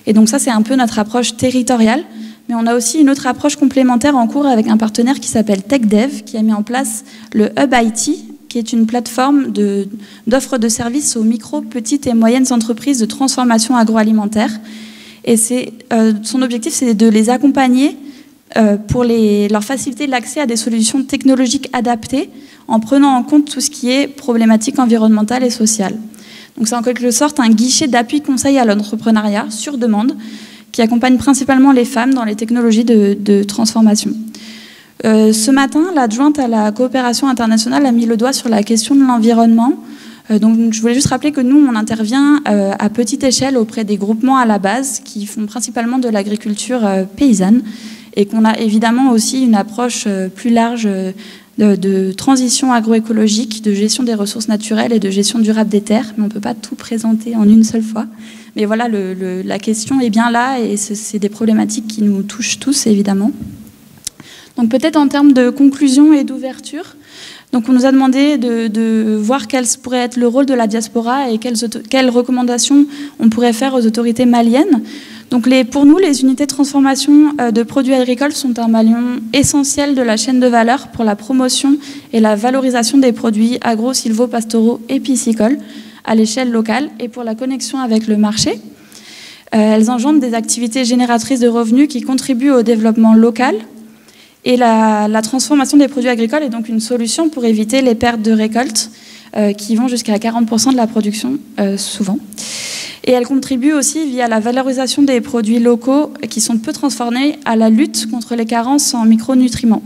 Et donc ça, c'est un peu notre approche territoriale. Mais on a aussi une autre approche complémentaire en cours avec un partenaire qui s'appelle TechDev, qui a mis en place le Hub IT, qui est une plateforme d'offre de services aux micro, petites et moyennes entreprises de transformation agroalimentaire. Et son objectif, c'est de les accompagner pour leur faciliter l'accès à des solutions technologiques adaptées en prenant en compte tout ce qui est problématique environnementale et sociale. Donc c'est en quelque sorte un guichet d'appui conseil à l'entrepreneuriat sur demande qui accompagne principalement les femmes dans les technologies de transformation. Ce matin, l'adjointe à la coopération internationale a mis le doigt sur la question de l'environnement. Donc je voulais juste rappeler que nous, on intervient à petite échelle auprès des groupements à la base qui font principalement de l'agriculture paysanne et qu'on a évidemment aussi une approche plus large de transition agroécologique, de gestion des ressources naturelles et de gestion durable des terres, mais on ne peut pas tout présenter en une seule fois. Mais voilà, la question est bien là et c'est des problématiques qui nous touchent tous, évidemment. Donc peut-être en termes de conclusion et d'ouverture, donc on nous a demandé de voir quel pourrait être le rôle de la diaspora et quelles recommandations on pourrait faire aux autorités maliennes. Donc pour nous, les unités de transformation de produits agricoles sont un maillon essentiel de la chaîne de valeur pour la promotion et la valorisation des produits agro-sylvo-pastoraux et piscicoles à l'échelle locale et pour la connexion avec le marché. Elles engendrent des activités génératrices de revenus qui contribuent au développement local. Et la transformation des produits agricoles est donc une solution pour éviter les pertes de récolte qui vont jusqu'à 40% de la production souvent. Et elle contribue aussi via la valorisation des produits locaux qui sont peu transformés à la lutte contre les carences en micronutriments.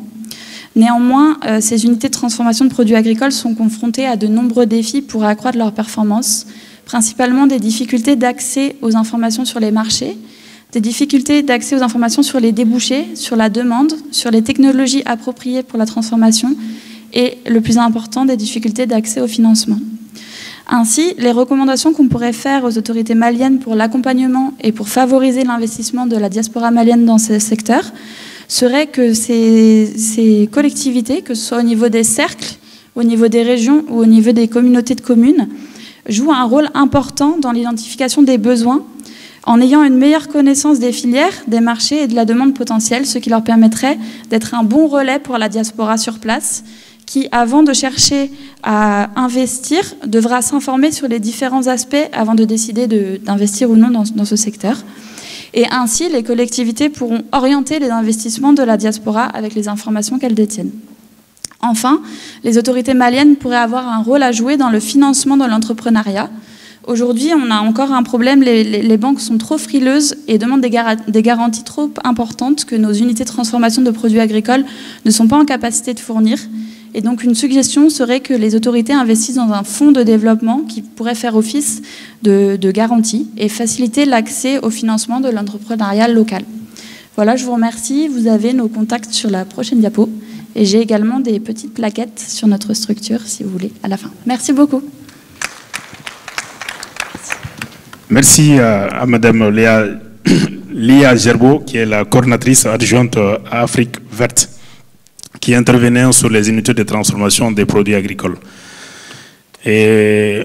Néanmoins, ces unités de transformation de produits agricoles sont confrontées à de nombreux défis pour accroître leur performance, principalement des difficultés d'accès aux informations sur les marchés, des difficultés d'accès aux informations sur les débouchés, sur la demande, sur les technologies appropriées pour la transformation et, le plus important, des difficultés d'accès au financement. Ainsi, les recommandations qu'on pourrait faire aux autorités maliennes pour l'accompagnement et pour favoriser l'investissement de la diaspora malienne dans ce secteur seraient que ces collectivités, que ce soit au niveau des cercles, au niveau des régions ou au niveau des communautés de communes, jouent un rôle important dans l'identification des besoins en ayant une meilleure connaissance des filières, des marchés et de la demande potentielle, ce qui leur permettrait d'être un bon relais pour la diaspora sur place, qui, avant de chercher à investir, devra s'informer sur les différents aspects avant de décider d'investir ou non dans ce secteur. Et ainsi, les collectivités pourront orienter les investissements de la diaspora avec les informations qu'elles détiennent. Enfin, les autorités maliennes pourraient avoir un rôle à jouer dans le financement de l'entrepreneuriat. Aujourd'hui, on a encore un problème, les banques sont trop frileuses et demandent des garanties trop importantes que nos unités de transformation de produits agricoles ne sont pas en capacité de fournir. Et donc une suggestion serait que les autorités investissent dans un fonds de développement qui pourrait faire office de garantie et faciliter l'accès au financement de l'entrepreneuriat local. Voilà, je vous remercie. Vous avez nos contacts sur la prochaine diapo. Et j'ai également des petites plaquettes sur notre structure, si vous voulez, à la fin. Merci beaucoup. Merci à Madame Léa Gerbeau, qui est la coordinatrice adjointe à Afrique verte. qui intervenaient sur les unités de transformation des produits agricoles. Et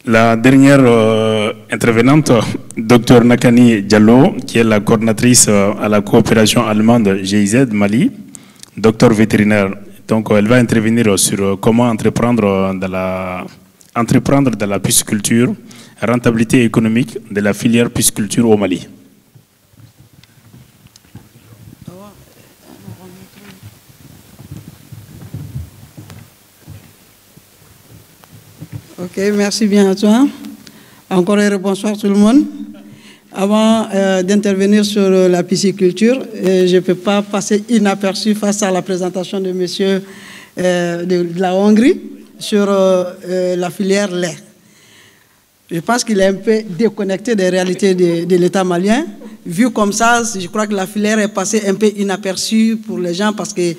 la dernière intervenante, Dr Nakani Diallo, qui est la coordinatrice à la coopération allemande GIZ Mali, docteur vétérinaire. Donc elle va intervenir sur comment entreprendre dans la pisciculture, rentabilité économique de la filière pisciculture au Mali. Ok, merci bien à toi. Encore un bonsoir tout le monde. Avant d'intervenir sur la pisciculture, je ne peux pas passer inaperçu face à la présentation de monsieur de la Hongrie sur la filière lait. Je pense qu'il est un peu déconnecté des réalités de l'État malien. Vu comme ça, je crois que la filière est passée un peu inaperçue pour les gens parce qu'ils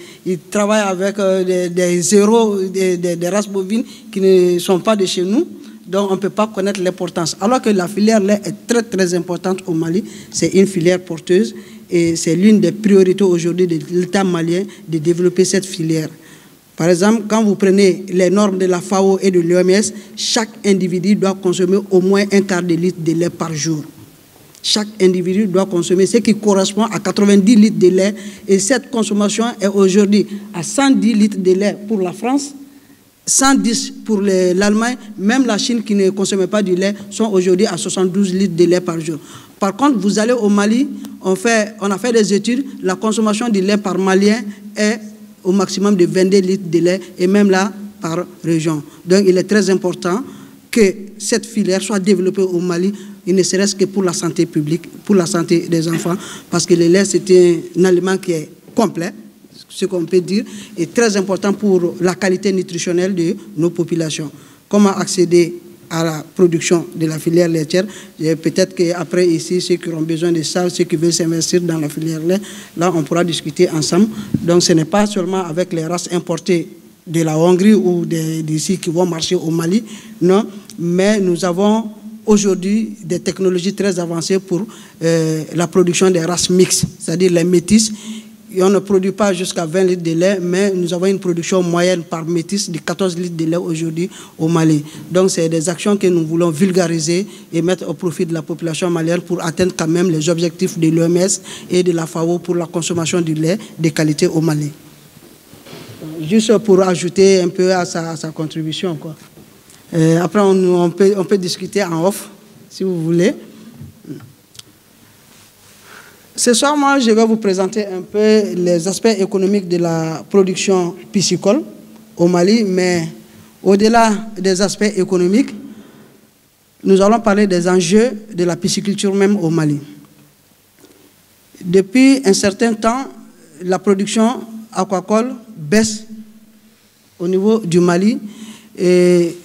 travaillent avec des zéros, des races bovines qui ne sont pas de chez nous. Donc on ne peut pas connaître l'importance. Alors que la filière lait est très très importante au Mali. C'est une filière porteuse et c'est l'une des priorités aujourd'hui de l'État malien de développer cette filière. Par exemple, quand vous prenez les normes de la FAO et de l'OMS, chaque individu doit consommer au moins 1/4 de litre de lait par jour. Chaque individu doit consommer ce qui correspond à 90 litres de lait. Et cette consommation est aujourd'hui à 110 litres de lait pour la France, 110 pour l'Allemagne. Même la Chine qui ne consomme pas du lait sont aujourd'hui à 72 litres de lait par jour. Par contre, vous allez au Mali, on a fait des études, la consommation du lait par Malien est au maximum de 22 litres de lait, et même là, par région. Donc, il est très important que cette filière soit développée au Mali, il ne serait-ce que pour la santé publique, pour la santé des enfants, parce que le lait, c'est un aliment qui est complet, ce qu'on peut dire, et très important pour la qualité nutritionnelle de nos populations. Comment accéder à la production de la filière laitière? Peut-être qu'après ici, ceux qui auront besoin de ça, ceux qui veulent s'investir dans la filière lait, là on pourra discuter ensemble. Donc ce n'est pas seulement avec les races importées de la Hongrie ou d'ici qui vont marcher au Mali, non, mais nous avons aujourd'hui des technologies très avancées pour la production des races mixtes, c'est-à-dire les métis. Et on ne produit pas jusqu'à 20 litres de lait, mais nous avons une production moyenne par métis de 14 litres de lait aujourd'hui au Mali. Donc, c'est des actions que nous voulons vulgariser et mettre au profit de la population malienne pour atteindre quand même les objectifs de l'OMS et de la FAO pour la consommation du lait de qualité au Mali. Juste pour ajouter un peu à sa contribution, quoi. Après, on peut discuter en off, si vous voulez. Ce soir, moi, je vais vous présenter un peu les aspects économiques de la production piscicole au Mali, mais au-delà des aspects économiques, nous allons parler des enjeux de la pisciculture même au Mali. Depuis un certain temps, la production aquacole baisse au niveau du Mali et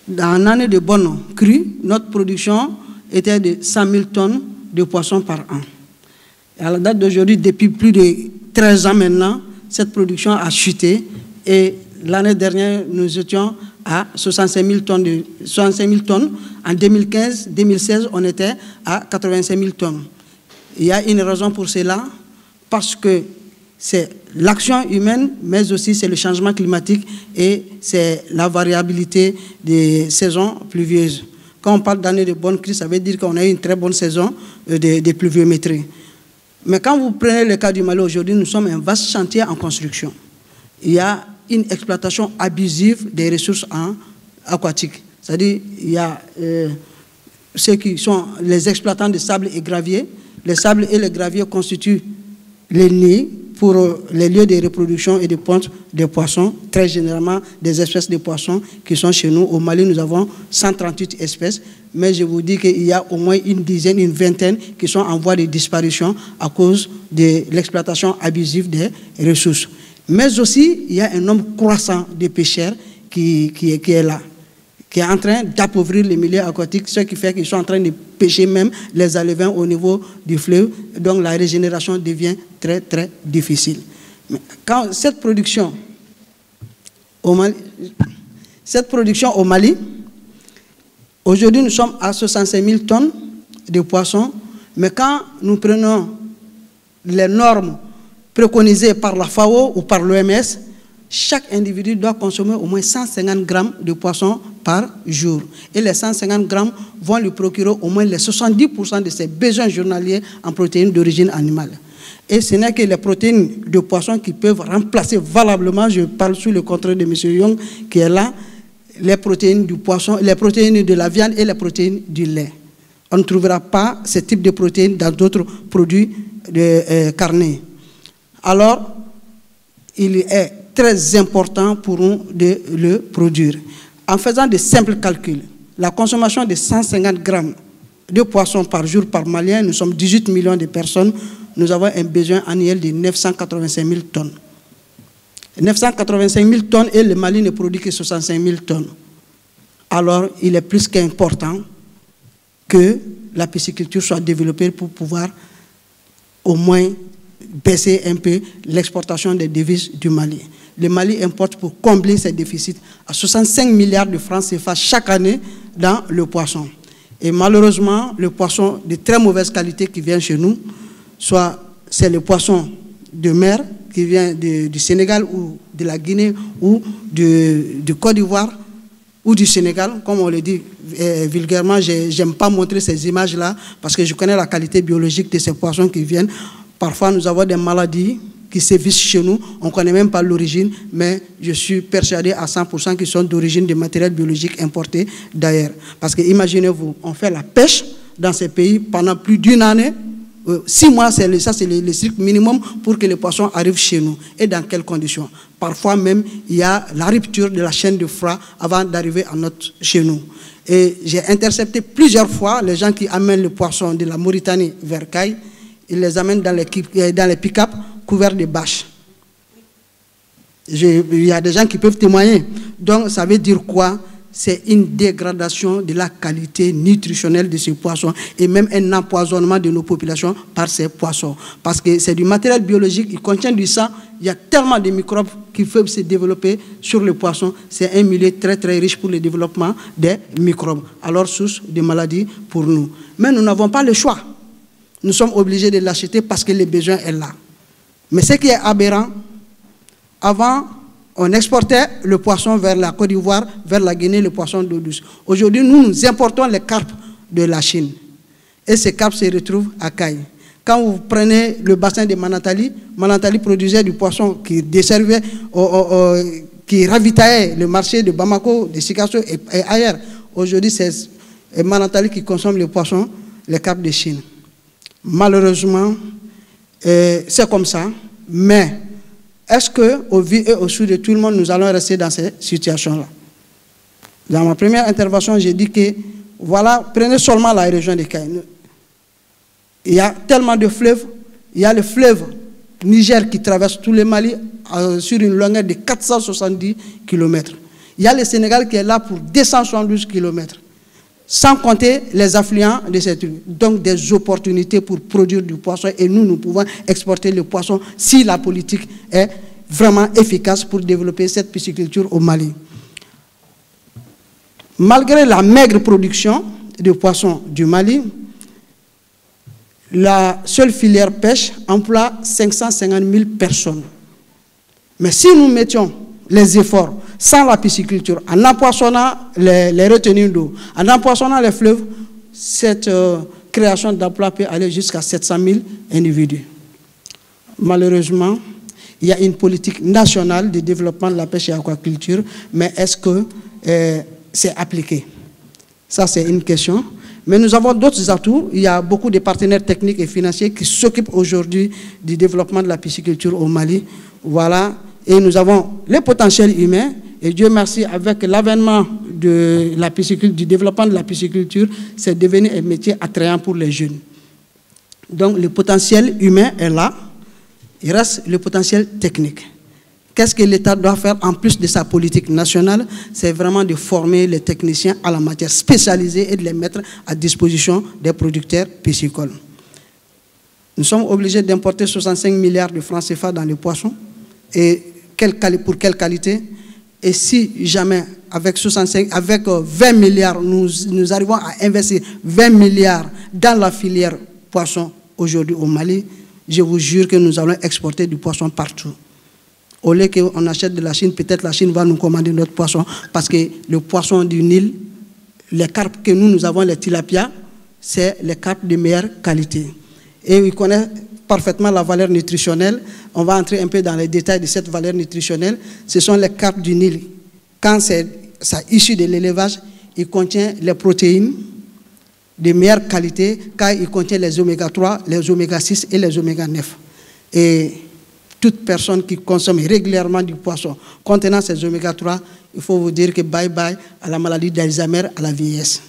dans une année de bonne crue, notre production était de 100 000 tonnes de poissons par an. À la date d'aujourd'hui, depuis plus de 13 ans maintenant, cette production a chuté et l'année dernière, nous étions à 65 000 tonnes. 65 000 tonnes. En 2015-2016, on était à 85 000 tonnes. Il y a une raison pour cela, parce que c'est l'action humaine, mais aussi c'est le changement climatique et c'est la variabilité des saisons pluvieuses. Quand on parle d'année de bonne crue, ça veut dire qu'on a eu une très bonne saison de pluviométrie. Mais quand vous prenez le cas du Mali aujourd'hui, nous sommes un vaste chantier en construction. Il y a une exploitation abusive des ressources aquatiques. C'est-à-dire il y a ceux qui sont les exploitants de sable et gravier. Les sables et les graviers constituent les nids pour les lieux de reproduction et de ponte des poissons, très généralement des espèces de poissons qui sont chez nous. Au Mali, nous avons 138 espèces, mais je vous dis qu'il y a au moins une dizaine, une vingtaine qui sont en voie de disparition à cause de l'exploitation abusive des ressources. Mais aussi, il y a un nombre croissant de pêcheurs qui est là, qui est en train d'appauvrir les milieux aquatiques, ce qui fait qu'ils sont en train de pêcher même les alevins au niveau du fleuve. Donc la régénération devient très très difficile. Mais quand cette production au Mali, aujourd'hui nous sommes à 65 000 tonnes de poissons, mais quand nous prenons les normes préconisé par la FAO ou par l'OMS, chaque individu doit consommer au moins 150 grammes de poisson par jour. Et les 150 grammes vont lui procurer au moins les 70% de ses besoins journaliers en protéines d'origine animale. Et ce n'est que les protéines de poisson qui peuvent remplacer valablement, je parle sous le contrôle de M. Young qui est là, les protéines du poisson, les protéines de la viande et les protéines du lait. On ne trouvera pas ce type de protéines dans d'autres produits carnés. Alors, il est très important pour nous de le produire. En faisant de simples calculs, la consommation de 150 grammes de poisson par jour par Malien, nous sommes 18 millions de personnes, nous avons un besoin annuel de 985 000 tonnes. 985 000 tonnes et le Mali ne produit que 65 000 tonnes. Alors, il est plus qu'important que la pisciculture soit développée pour pouvoir au moins baisser un peu l'exportation des devises du Mali. Le Mali importe pour combler ses déficits à 65 milliards de francs CFA chaque année dans le poisson. Et malheureusement, le poisson de très mauvaise qualité qui vient chez nous, soit c'est le poisson de mer qui vient du Sénégal ou de la Guinée ou du Côte d'Ivoire ou du Sénégal, comme on le dit vulgairement, je n'aime pas montrer ces images-là parce que je connais la qualité biologique de ces poissons qui viennent. Parfois, nous avons des maladies qui sévissent chez nous, on ne connaît même pas l'origine, mais je suis persuadé à 100% qu'ils sont d'origine de matériel biologique importé d'ailleurs. Parce que imaginez-vous, on fait la pêche dans ces pays pendant plus d'une année, 6 mois, ça c'est le cycle minimum pour que les poissons arrivent chez nous. Et dans quelles conditions? Parfois même, il y a la rupture de la chaîne de froid avant d'arriver chez nous. Et j'ai intercepté plusieurs fois les gens qui amènent le poisson de la Mauritanie vers Caille, ils les amènent dans les pick-up couverts de bâches. Il y a des gens qui peuvent témoigner. Donc, ça veut dire quoi? C'est une dégradation de la qualité nutritionnelle de ces poissons et même un empoisonnement de nos populations par ces poissons. Parce que c'est du matériel biologique, il contient du sang, il y a tellement de microbes qui peuvent se développer sur le poisson. C'est un milieu très très riche pour le développement des microbes, alors source de maladies pour nous. Mais nous n'avons pas le choix. Nous sommes obligés de l'acheter parce que le besoin est là. Mais ce qui est aberrant, avant, on exportait le poisson vers la Côte d'Ivoire, vers la Guinée, le poisson d'eau douce. Aujourd'hui, nous importons les carpes de la Chine. Et ces carpes se retrouvent à Caille. Quand vous prenez le bassin de Manantali, Manantali produisait du poisson qui desservait, qui ravitaillait le marché de Bamako, de Sikasso et ailleurs. Aujourd'hui, c'est Manantali qui consomme le poisson, les carpes de Chine. Malheureusement, c'est comme ça, mais est-ce qu'au vu et au su de tout le monde, nous allons rester dans cette situation-là? Dans ma première intervention, j'ai dit que, voilà, prenez seulement la région de Caille. Il y a tellement de fleuves, il y a le fleuve Niger qui traverse tout le Mali sur une longueur de 470 km. Il y a le Sénégal qui est là pour 272 km. Sans compter les affluents de cette rue. Donc des opportunités pour produire du poisson et nous pouvons exporter le poisson si la politique est vraiment efficace pour développer cette pisciculture au Mali. Malgré la maigre production de poissons du Mali, la seule filière pêche emploie 550 000 personnes. Mais si nous mettions les efforts sans la pisciculture, en empoisonnant les retenues d'eau, en empoisonnant les fleuves, cette création d'emplois peut aller jusqu'à 700 000 individus. Malheureusement, il y a une politique nationale de développement de la pêche et de l'aquaculture, mais est-ce que c'est appliqué? Ça, c'est une question. Mais nous avons d'autres atouts. Il y a beaucoup de partenaires techniques et financiers qui s'occupent aujourd'hui du développement de la pisciculture au Mali. Voilà. Et nous avons le potentiel humain. Et Dieu merci, avec l'avènement de la pisciculture, du développement de la pisciculture, c'est devenu un métier attrayant pour les jeunes. Donc le potentiel humain est là. Il reste le potentiel technique. Qu'est-ce que l'État doit faire en plus de sa politique nationale? C'est vraiment de former les techniciens à la matière spécialisée et de les mettre à disposition des producteurs piscicoles. Nous sommes obligés d'importer 65 milliards de francs CFA dans les poissons. Et pour quelle qualité? Et si jamais, avec 20 milliards, nous arrivons à investir 20 milliards dans la filière poisson aujourd'hui au Mali, je vous jure que nous allons exporter du poisson partout. Au lieu qu'on achète de la Chine, peut-être la Chine va nous commander notre poisson, parce que le poisson du Nil, les carpes que nous avons, les tilapia, c'est les carpes de meilleure qualité. Et il connaît parfaitement la valeur nutritionnelle. On va entrer un peu dans les détails de cette valeur nutritionnelle. Ce sont les carpes du Nil. Quand c'est issu de l'élevage, il contient les protéines de meilleure qualité, car il contient les oméga 3, les oméga 6 et les oméga 9. Et toute personne qui consomme régulièrement du poisson contenant ces oméga 3, il faut vous dire que bye bye à la maladie d'Alzheimer, à la vieillesse.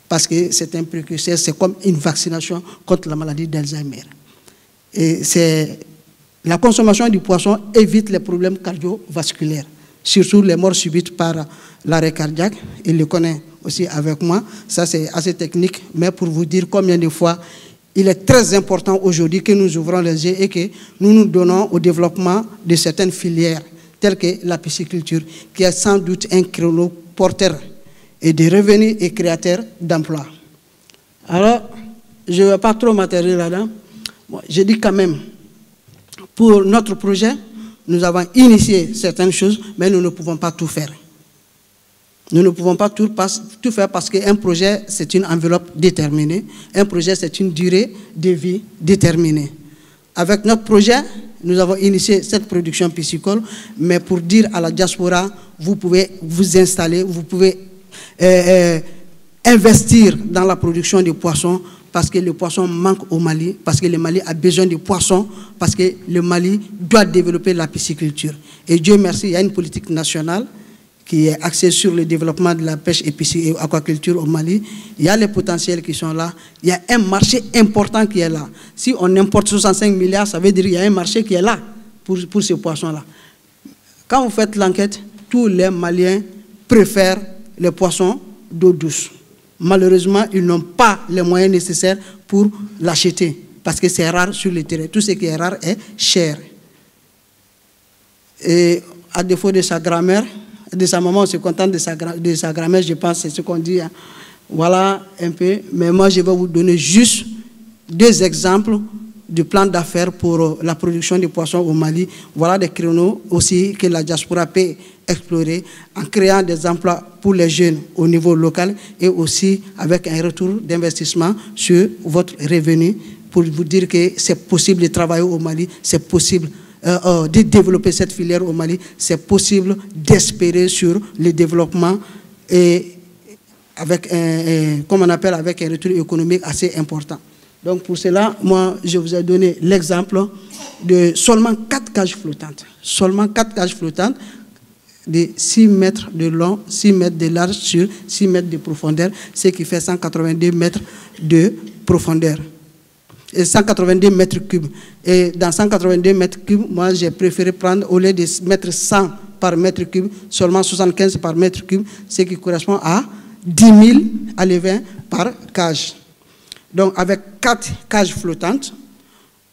Parce que c'est un précurseur, c'est comme une vaccination contre la maladie d'Alzheimer. Et la consommation du poisson évite les problèmes cardiovasculaires, surtout les morts subites par l'arrêt cardiaque. Il le connaît aussi avec moi. Ça, c'est assez technique, mais pour vous dire combien de fois il est très important aujourd'hui que nous ouvrons les yeux et que nous nous donnons au développement de certaines filières, telles que la pisciculture, qui est sans doute un créneau porteur et de revenus et créateur d'emplois. Alors, je ne vais pas trop m'attarder là-dedans. Bon, je dis quand même, pour notre projet, nous avons initié certaines choses, mais nous ne pouvons pas tout faire. Nous ne pouvons pas tout faire parce qu'un projet, c'est une enveloppe déterminée. Un projet, c'est une durée de vie déterminée. Avec notre projet, nous avons initié cette production piscicole, mais pour dire à la diaspora, vous pouvez vous installer, vous pouvez investir dans la production de poissons, parce que le poisson manque au Mali, parce que le Mali a besoin de poissons, parce que le Mali doit développer la pisciculture. Et Dieu merci, il y a une politique nationale qui est axée sur le développement de la pêche et aquaculture au Mali. Il y a les potentiels qui sont là. Il y a un marché important qui est là. Si on importe 65 milliards, ça veut dire qu'il y a un marché qui est là pour ces poissons-là. Quand vous faites l'enquête, tous les Maliens préfèrent les poissons d'eau douce. Malheureusement, ils n'ont pas les moyens nécessaires pour l'acheter, parce que c'est rare sur le terrain. Tout ce qui est rare est cher. Et à défaut de sa grammaire, de sa maman, on se contente de sa grammaire, je pense, c'est ce qu'on dit. Hein. Voilà un peu. Mais moi, je vais vous donner juste 2 exemples du plan d'affaires pour la production de poissons au Mali. Voilà des créneaux aussi que la diaspora peut explorer en créant des emplois pour les jeunes au niveau local et aussi avec un retour d'investissement sur votre revenu pour vous dire que c'est possible de travailler au Mali, c'est possible de développer cette filière au Mali, c'est possible d'espérer sur le développement et avec comme on appelle, avec un retour économique assez important. Donc pour cela, moi, je vous ai donné l'exemple de seulement 4 cages flottantes. Seulement 4 cages flottantes de 6 mètres de long, 6 mètres de large sur 6 mètres de profondeur, ce qui fait 182 mètres de profondeur. Et 182 mètres cubes. Et dans 182 mètres cubes, moi, j'ai préféré prendre, au lieu de mettre 100 par mètre cube, seulement 75 par mètre cube, ce qui correspond à 10 000 alevins par cage. Donc, avec 4 cages flottantes,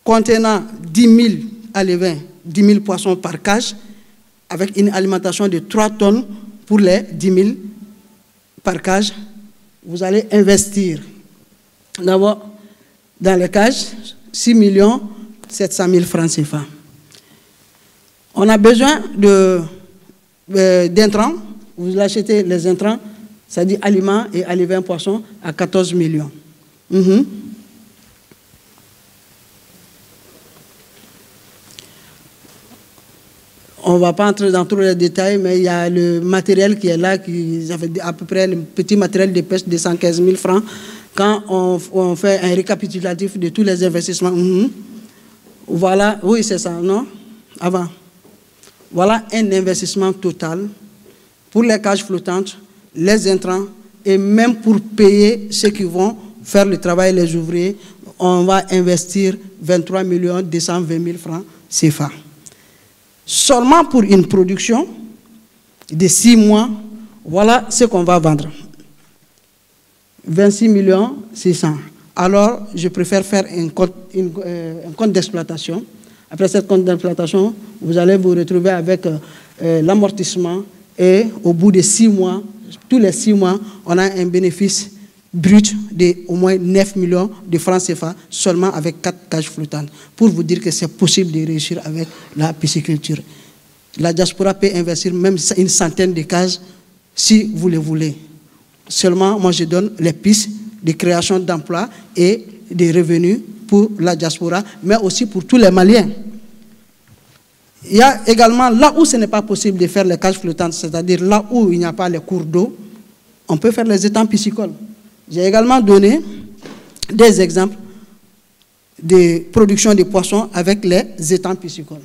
contenant 10 000 alevins, 10 000 poissons par cage, avec une alimentation de 3 tonnes pour les 10 000 par cage, vous allez investir d'abord dans les cages 6 700 000 francs CFA. On a besoin d'intrants. Vous achetez les intrants, c'est-à-dire aliments et alevins poissons, à 14 millions. On ne va pas entrer dans tous les détails, mais il y a le matériel qui est là, qui fait à peu près le petit matériel de pêche de 115 000 francs. Quand on fait un récapitulatif de tous les investissements, voilà, oui c'est ça, non? Avant. Voilà un investissement total pour les cages flottantes, les intrants, et même pour payer ceux qui vont faire le travail, les ouvriers, on va investir 23 220 000 francs CFA. Seulement pour une production de 6 mois, voilà ce qu'on va vendre. 26 600 000. Alors, je préfère faire un compte d'exploitation. Après cette compte d'exploitation, vous allez vous retrouver avec l'amortissement et au bout de 6 mois, tous les 6 mois, on a un bénéfice brut d'au moins 9 millions de francs CFA seulement avec 4 cages flottantes. Pour vous dire que c'est possible de réussir avec la pisciculture. La diaspora peut investir même une centaine de cages si vous le voulez. Seulement, moi je donne les pistes de création d'emplois et de revenus pour la diaspora, mais aussi pour tous les Maliens. Il y a également là où ce n'est pas possible de faire les cages flottantes, c'est-à-dire là où il n'y a pas les cours d'eau, on peut faire les étangs piscicoles. J'ai également donné des exemples de production de poissons avec les étangs piscicoles.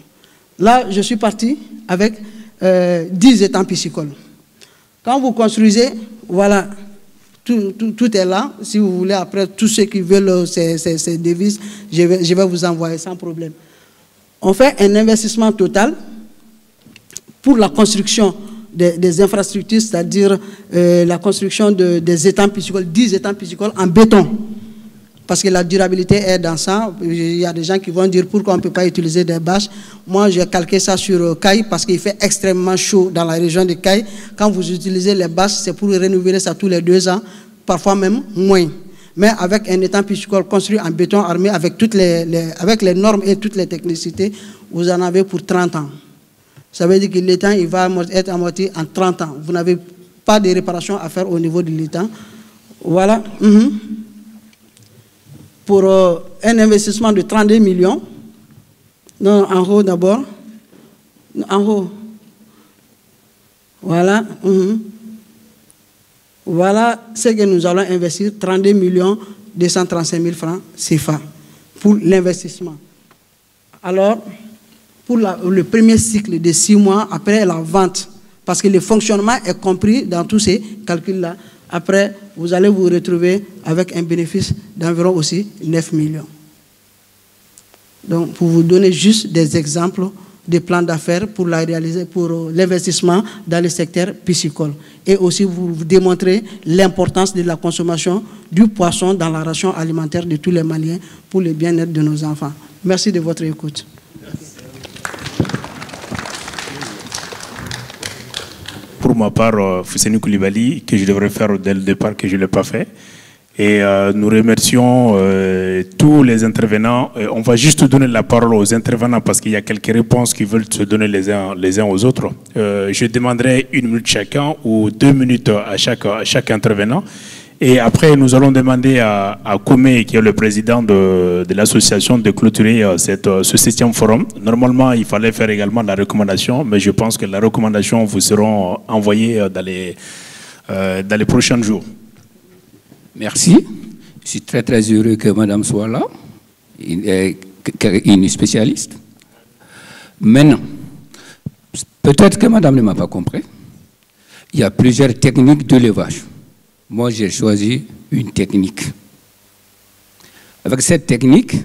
Là, je suis parti avec 10 étangs piscicoles. Quand vous construisez, voilà, tout est là. Si vous voulez, après, tous ceux qui veulent ces devises, je vais vous envoyer sans problème. On fait un investissement total pour la construction des infrastructures, c'est-à-dire la construction des étangs piscicoles, 10 étangs piscicoles en béton. Parce que la durabilité est dans ça. Il y a des gens qui vont dire pourquoi on ne peut pas utiliser des bâches. Moi, j'ai calqué ça sur Caille parce qu'il fait extrêmement chaud dans la région de Caille. Quand vous utilisez les bâches, c'est pour renouveler ça tous les 2 ans, parfois même moins. Mais avec un étang piscicole construit en béton armé, avec les normes et toutes les technicités, vous en avez pour 30 ans. Ça veut dire que l'étang il va être amorti en 30 ans. Vous n'avez pas de réparation à faire au niveau de l'étang. Voilà. Pour un investissement de 32 millions. Non, en haut d'abord. En haut. Voilà. Voilà ce que nous allons investir, 32 millions 235 000 francs CFA pour l'investissement. Alors, pour le premier cycle de 6 mois après la vente, parce que le fonctionnement est compris dans tous ces calculs-là, après, vous allez vous retrouver avec un bénéfice d'environ aussi 9 millions. Donc, pour vous donner juste des exemples des plans d'affaires pour l'investissement dans le secteur piscicole. Et aussi vous démontrer l'importance de la consommation du poisson dans la ration alimentaire de tous les Maliens pour le bien-être de nos enfants. Merci de votre écoute. Pour ma part, Fousseni Koulibaly, que je devrais faire dès le départ, que je ne l'ai pas fait. Et nous remercions tous les intervenants. On va juste donner la parole aux intervenants parce qu'il y a quelques réponses qui veulent se donner les uns aux autres. Je demanderai 1 minute chacun ou 2 minutes à chaque intervenant. Et après, nous allons demander à Komé, qui est le président de l'association, de clôturer ce 7e forum. Normalement, il fallait faire également la recommandation, mais je pense que la recommandation vous sera envoyée dans les prochains jours. Merci. Je suis très très heureux que madame soit là, une spécialiste. Maintenant, peut-être que madame ne m'a pas compris. Il y a plusieurs techniques d'élevage. Moi, j'ai choisi une technique. Avec cette technique,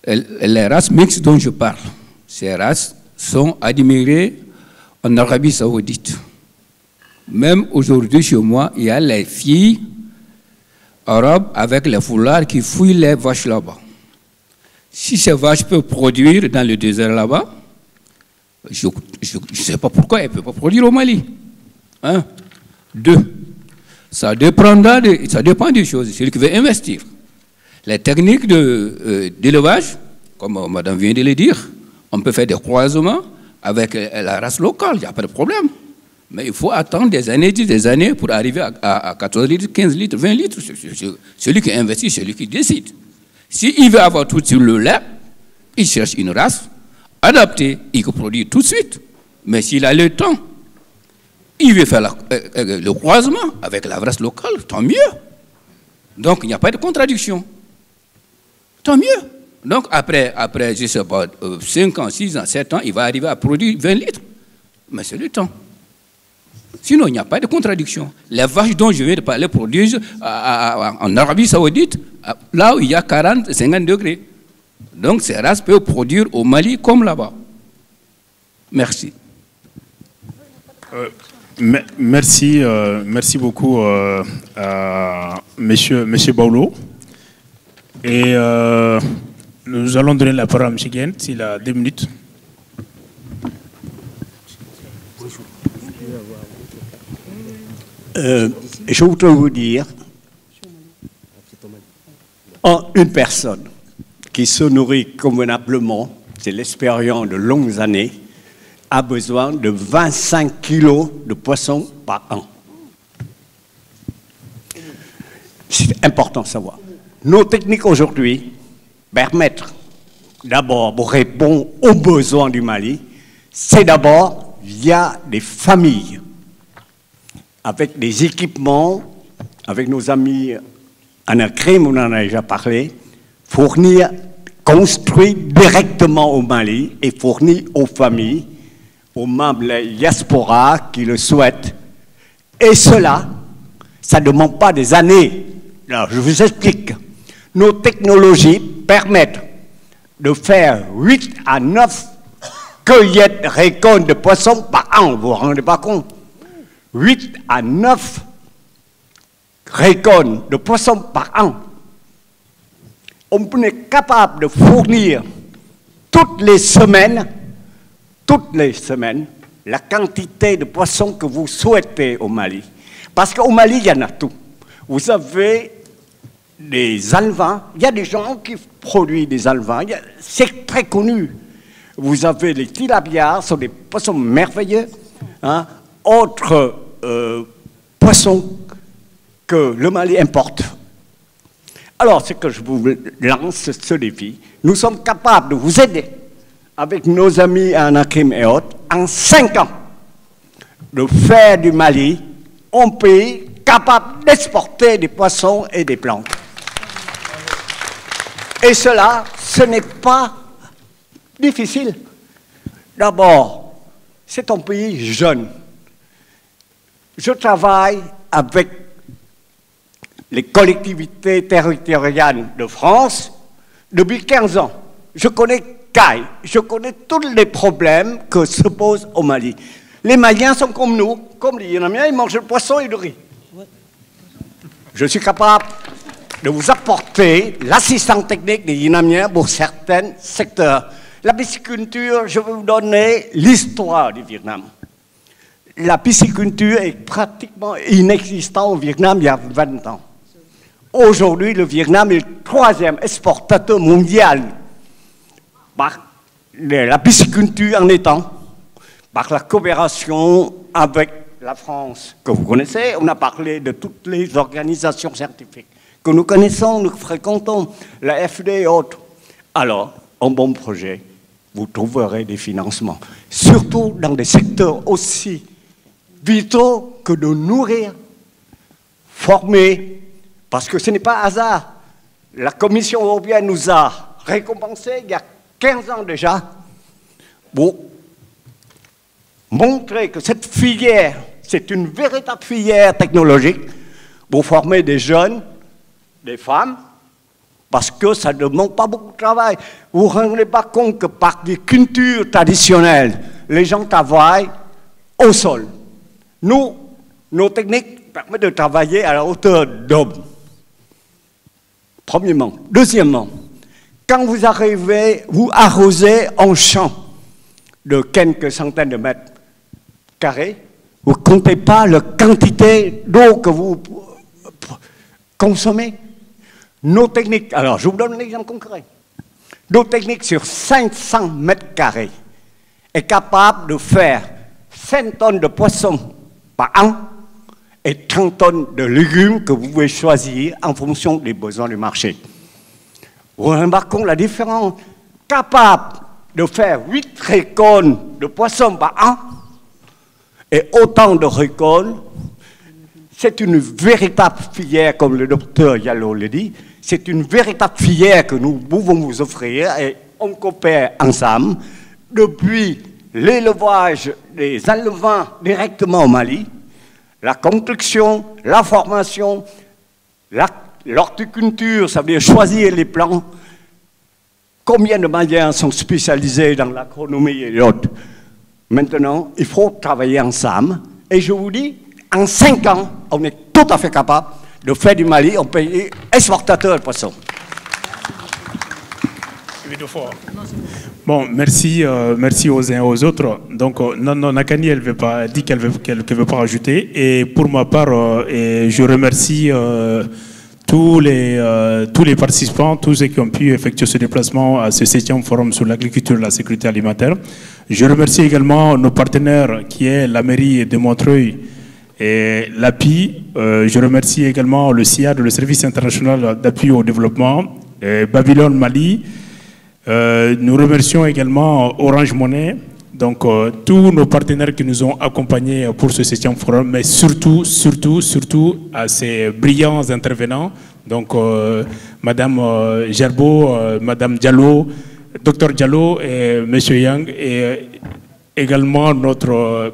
les races mixtes dont je parle, ces races sont admirées en Arabie Saoudite. Même aujourd'hui, chez moi, il y a les filles arabes avec les foulards qui fouillent les vaches là-bas. Si ces vaches peuvent produire dans le désert là-bas, je ne sais pas pourquoi elles ne peuvent pas produire au Mali. 2. Ça dépend des choses, celui qui veut investir. Les techniques d'élevage, comme madame vient de le dire, on peut faire des croisements avec la race locale, il n'y a pas de problème. Mais il faut attendre des années pour arriver à 14 litres, 15 litres, 20 litres. Celui qui investit, celui qui décide. S'il veut avoir tout sur le lait, il cherche une race adaptée, il peut produire tout de suite. Mais s'il a le temps, il veut faire le croisement avec la race locale, tant mieux. Donc, il n'y a pas de contradiction. Tant mieux. Donc, après je ne sais pas, 5 ans, 6 ans, 7 ans, il va arriver à produire 20 litres. Mais c'est le temps. Sinon, il n'y a pas de contradiction. Les vaches dont je viens de parler produisent en Arabie Saoudite, là où il y a 40, 50 degrés. Donc, ces races peuvent produire au Mali comme là-bas. Merci. Merci beaucoup à Monsieur Baolo. Et nous allons donner la parole à M. Guène, s'il a 2 minutes. Je voudrais vous dire Une personne qui se nourrit convenablement, c'est l'expérience de longues années, a besoin de 25 kilos de poissons par an. C'est important de savoir. Nos techniques aujourd'hui permettent d'abord de répondre aux besoins du Mali. C'est d'abord via des familles, avec des équipements, avec nos amis Anacrim, on en a déjà parlé, fournir, construire directement au Mali et fournir aux familles, aux membres de la diaspora qui le souhaitent. Et cela, ça ne demande pas des années. Alors, je vous explique. Nos technologies permettent de faire 8 à 9 cueillettes récoltes de poissons par an. Vous vous rendez pas compte? 8 à 9 récoltes de poissons par an. On est capable de fournir toutes les semaines, la quantité de poissons que vous souhaitez au Mali. Parce qu'au Mali, il y en a tout. Vous avez des alevins, il y a des gens qui produisent des alevins, c'est très connu. Vous avez les tilapias, ce sont des poissons merveilleux. Hein. Autres poissons que le Mali importe. Alors, c'est que je vous lance ce défi. Nous sommes capables de vous aider avec nos amis Anacrim et autres, en 5 ans, de faire du Mali un pays capable d'exporter des poissons et des plantes. Et cela, ce n'est pas difficile. D'abord, c'est un pays jeune. Je travaille avec les collectivités territoriales de France depuis 15 ans. Je connais CAI, je connais tous les problèmes que se posent au Mali. Les Maliens sont comme nous, comme les Yénamiens, ils mangent le poisson et le riz. Je suis capable de vous apporter l'assistance technique des Yénamiens pour certains secteurs. La pisciculture, je vais vous donner l'histoire du Vietnam. La pisciculture est pratiquement inexistante au Vietnam il y a 20 ans. Aujourd'hui, le Vietnam est le 3e exportateur mondial par la pisciculture en étant, par la coopération avec la France, que vous connaissez. On a parlé de toutes les organisations scientifiques que nous connaissons, nous fréquentons, la FD et autres. Alors, un bon projet, vous trouverez des financements, surtout dans des secteurs aussi vitaux que de nourrir, former, parce que ce n'est pas hasard. La Commission européenne nous a récompensés il y a 15 ans déjà pour montrer que cette filière, c'est une véritable filière technologique pour former des jeunes, des femmes, parce que ça ne demande pas beaucoup de travail. Vous ne vous rendez pas compte que par des cultures traditionnelles, les gens travaillent au sol. Nous, nos techniques permettent de travailler à la hauteur d'homme. Premièrement. Deuxièmement, quand vous arrivez, vous arrosez un champ de quelques centaines de mètres carrés, vous ne comptez pas la quantité d'eau que vous consommez. Nos techniques, alors je vous donne un exemple concret. Nos techniques sur 500 mètres carrés est capable de faire 5 tonnes de poissons par an et 30 tonnes de légumes que vous pouvez choisir en fonction des besoins du marché. Vous remarquez la différence. Capable de faire 8 récoltes de poissons par an et autant de récoltes, c'est une véritable filière, comme le docteur Yallo le dit, c'est une véritable filière que nous pouvons vous offrir et on coopère ensemble depuis l'élevage des alevins directement au Mali, la construction, la formation, l'horticulture, ça veut dire choisir les plants. Combien de Maliens sont spécialisés dans l'agronomie et l'autre? Maintenant, il faut travailler ensemble. Et je vous dis, en 5 ans, on est tout à fait capable de faire du Mali un pays exportateur de poissons. Bon, merci, merci aux uns et aux autres. Donc, non, Nakani, elle dit qu'elle ne veut pas rajouter. Et pour ma part, je remercie tous les participants, tous ceux qui ont pu effectuer ce déplacement à ce 7e forum sur l'agriculture et la sécurité alimentaire. Je remercie également nos partenaires qui est la mairie de Montreuil et l'API. Je remercie également le CIAD, le Service international d'appui au développement, Babylone Mali. Nous remercions également Orange Money, donc tous nos partenaires qui nous ont accompagnés pour ce 7e forum, mais surtout à ces brillants intervenants, donc Madame Gerbeau, Madame Diallo, Dr Diallo et Monsieur Yang, et également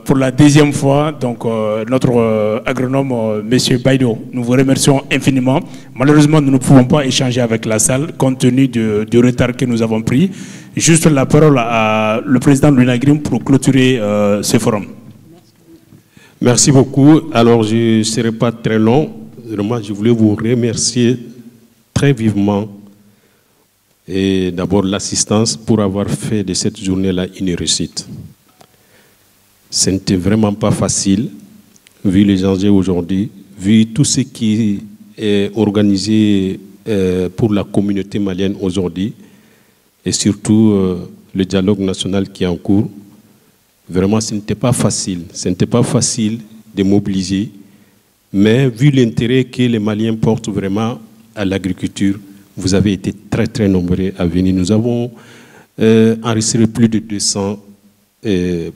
pour la 2e fois, donc notre agronome Monsieur Baïdo. Nous vous remercions infiniment. Malheureusement, nous ne pouvons pas échanger avec la salle compte tenu du retard que nous avons pris. Juste la parole à le président de l'UNAGRIM pour clôturer ce forum. Merci beaucoup. Alors, je ne serai pas très long. Vraiment, je voulais vous remercier très vivement et d'abord l'assistance pour avoir fait de cette journée-là une réussite. Ce n'était vraiment pas facile, vu les enjeux aujourd'hui, vu tout ce qui est organisé pour la communauté malienne aujourd'hui, et surtout le dialogue national qui est en cours. Vraiment, ce n'était pas facile. Ce n'était pas facile de mobiliser, mais vu l'intérêt que les Maliens portent vraiment à l'agriculture, vous avez été très, très nombreux à venir. Nous avons enregistré plus de 200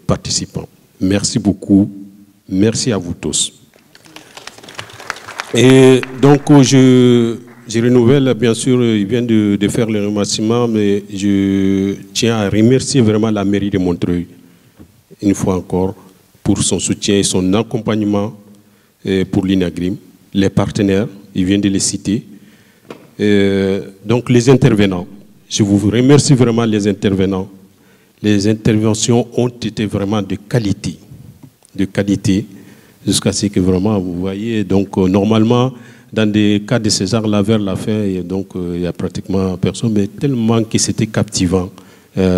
participants. Merci beaucoup. Merci à vous tous. Et donc, je renouvelle, bien sûr, il vient de faire le remerciement, mais je tiens à remercier vraiment la mairie de Montreuil, une fois encore, pour son soutien et son accompagnement pour l'INAGRIM, les partenaires, il vient de les citer. Donc, les intervenants, je vous remercie vraiment les intervenants. Les interventions ont été vraiment de qualité, jusqu'à ce que vraiment, vous voyez, donc normalement, dans des cas de ces genres-là, vers la fin, donc il n'y a pratiquement personne, mais tellement que c'était captivant.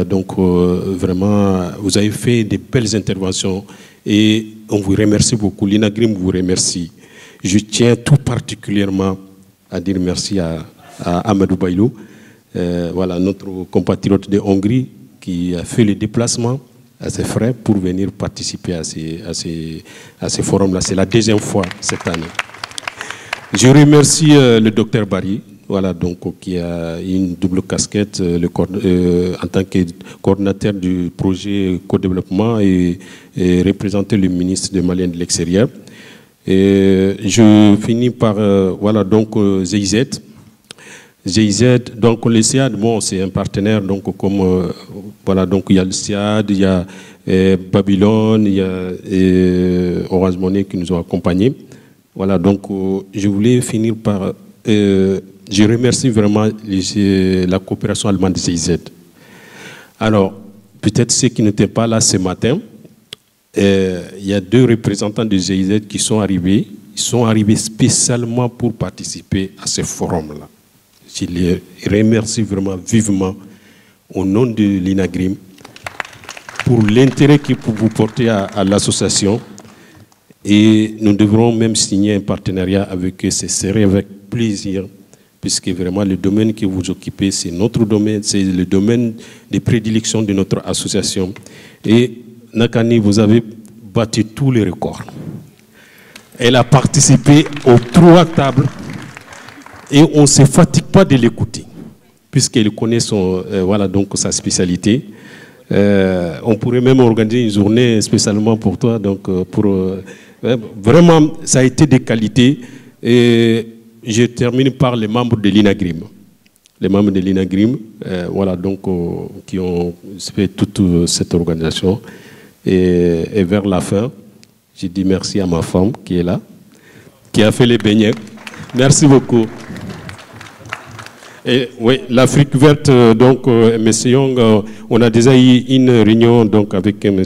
Donc vraiment, vous avez fait de belles interventions et on vous remercie beaucoup. L'INAGRIM vous remercie. Je tiens tout particulièrement à dire merci à Amadou Baïlou, voilà, notre compatriote de Hongrie, qui a fait le déplacement à ses frais pour venir participer à ces forums-là. C'est la 2e fois cette année. Je remercie le docteur Barry, voilà, donc, qui a une double casquette en tant que coordinateur du projet co-développement et représenter le ministre de Malien de l'extérieur. Je finis par, voilà, donc GIZ. GIZ, donc le SIAD, bon, c'est un partenaire, donc comme, voilà, donc il y a le SIAD, il y a Babylone, il y a Orange Money qui nous ont accompagnés. Voilà, donc je voulais finir par, je remercie vraiment la coopération allemande de GIZ. Alors, peut-être ceux qui n'étaient pas là ce matin, il y a 2 représentants de GIZ qui sont arrivés. Ils sont arrivés spécialement pour participer à ce forum-là. Je les remercie vraiment vivement au nom de l'INAGRIM pour l'intérêt que vous portez à l'association. Et nous devrons même signer un partenariat avec eux. Ce serait avec plaisir, puisque vraiment le domaine que vous occupez, c'est notre domaine, c'est le domaine de prédilection de notre association. Et Nakani, vous avez battu tous les records. Elle a participé aux 3 tables. Et on ne se fatigue pas de l'écouter, puisqu'elle connaît voilà, donc sa spécialité. On pourrait même organiser une journée spécialement pour toi. Donc vraiment, ça a été de qualité. Et je termine par les membres de l'INAGRIM. Les membres de l'INAGRIM, voilà, donc, qui ont fait toute cette organisation. Et vers la fin, j'ai dit merci à ma femme qui est là, qui a fait les beignets. Merci beaucoup. Et oui, l'Afrique verte, donc, M. Young, on a déjà eu une réunion donc, avec M.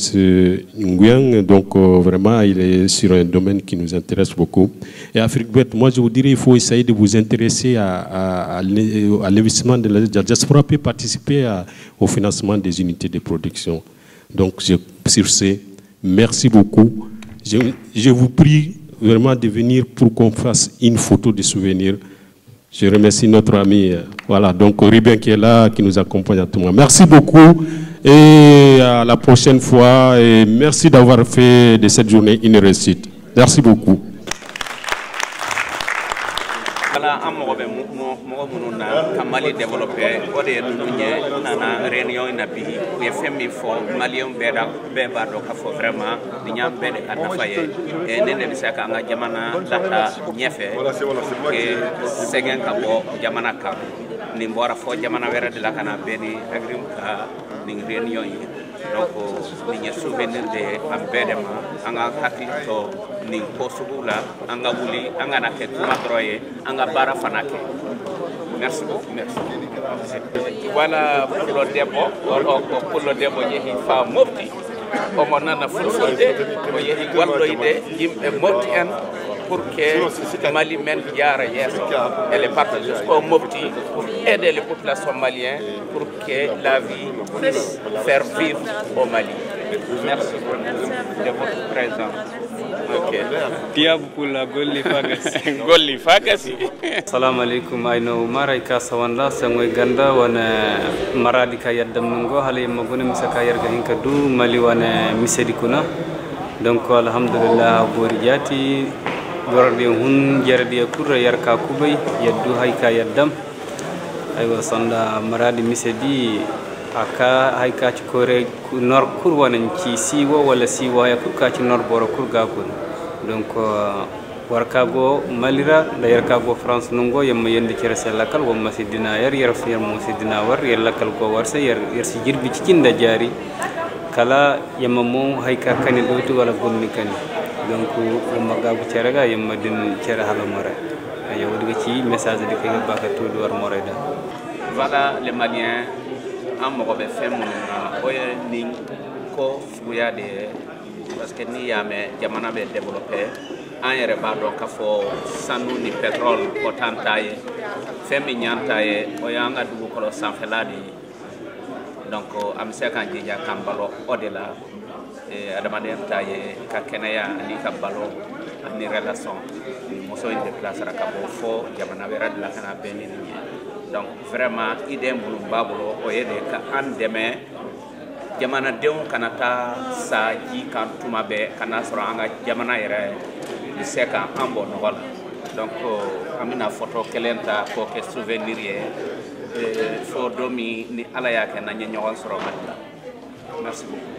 Nguyen, donc vraiment, il est sur un domaine qui nous intéresse beaucoup. Et Afrique verte, moi je vous dirais, il faut essayer de vous intéresser à l'investissement de la diaspora, peut participer au financement des unités de production. Donc, sur ce, merci beaucoup. Je vous prie vraiment de venir pour qu'on fasse une photo de souvenir, Je remercie notre ami, voilà, donc Ruben qui est là, qui nous accompagne à tout moment. Merci beaucoup et à la prochaine fois. Et merci d'avoir fait de cette journée une réussite. Merci beaucoup. Voilà, Mali développé, on est dans réunion nabi, il y a fait mille fois, Malien Béba, donc il faut vraiment, il y a un peu de canafaye, et n'est pas qu'un Yamana, Data, Niefe, et Séguin Kabo, Yamana Kab, Nimbora Fo, Yamana Vera de la Canabeni, Agrimka, Ning réunion. Donc, il y a souvenir de Ambedema, Anga Kakito, Ning Posugula, Anga Wuli, Anga Nake, Kumadroye, Anga Bara Fanake. Merci beaucoup, merci. Voilà pour le débat, pour le débat, il y a une femme mopti. Comme on a full solde, il y a une gualdoïde, il y a une mopti pour que Mali mène Yara Yeso. Elle est partie jusqu'au mopti pour aider les populations maliennes pour que la vie puisse faire vivre au Mali. Merci de votre présence. Okay. Dia bukula golli fagasi. Golli fagasi. Assalamu alaikum. Aino marai ka sawanda sangoy ganda wana maradi ka yaddam nungo hale magone misaka yarga hinka du mali wana misedi kuna. Donc alhamdulillah bori jati gordi hun jardi kurra yarka kubay yaddu hayka yaddam. Aywa sanda maradi misedi aka hayka ci kore nor kurwanan ci siwo wala siwo ya kurka ci nor boro kurga kun donc warkago malira da yarkago france nungo yamma yende ci reselakal wa masidina yar fier musidina war yelakal ko war se yar si jirbi ci cinda jari kala yamma mo hayka kani doti wala gonni kani donc yamma gabu cerega yamma din cere hala more yow diga ci message de kay baka todo war more da voilà les maliens en mɔgɔ bɛ fɛn minnu na o ye ni ko suguya de ye parce que n'i y'a mɛn jamana bɛ développé an yɛrɛ b'a dɔn k'a fɔ sanu ni pétrole o t'an ta ye fɛn min y'an ta ye o y'an ka dugukolo sanfɛla de ye donc an bɛ se k'an jija k'an balo o de la adamadenya ta ye ka kɛnɛya ani ka balo ani relation muso in déplacera ka bɔ fo jamana wɛrɛ de la ka na bɛn ni nin ye. Donc vraiment idée minnu b'a bolo o ye de ka an dɛmɛ jamanadenw kana taa sa ji kan tuma bɛɛ ka n'a sɔrɔ an ka jamana yɛrɛ bɛ se ka an bɔ nɔgɔ la donc an bɛna photo kelen ta k'o kɛ souvenir ye fo don min ni Ala y'a kɛ n'an ye ɲɔgɔn sɔrɔ Mali la merci beaucoup.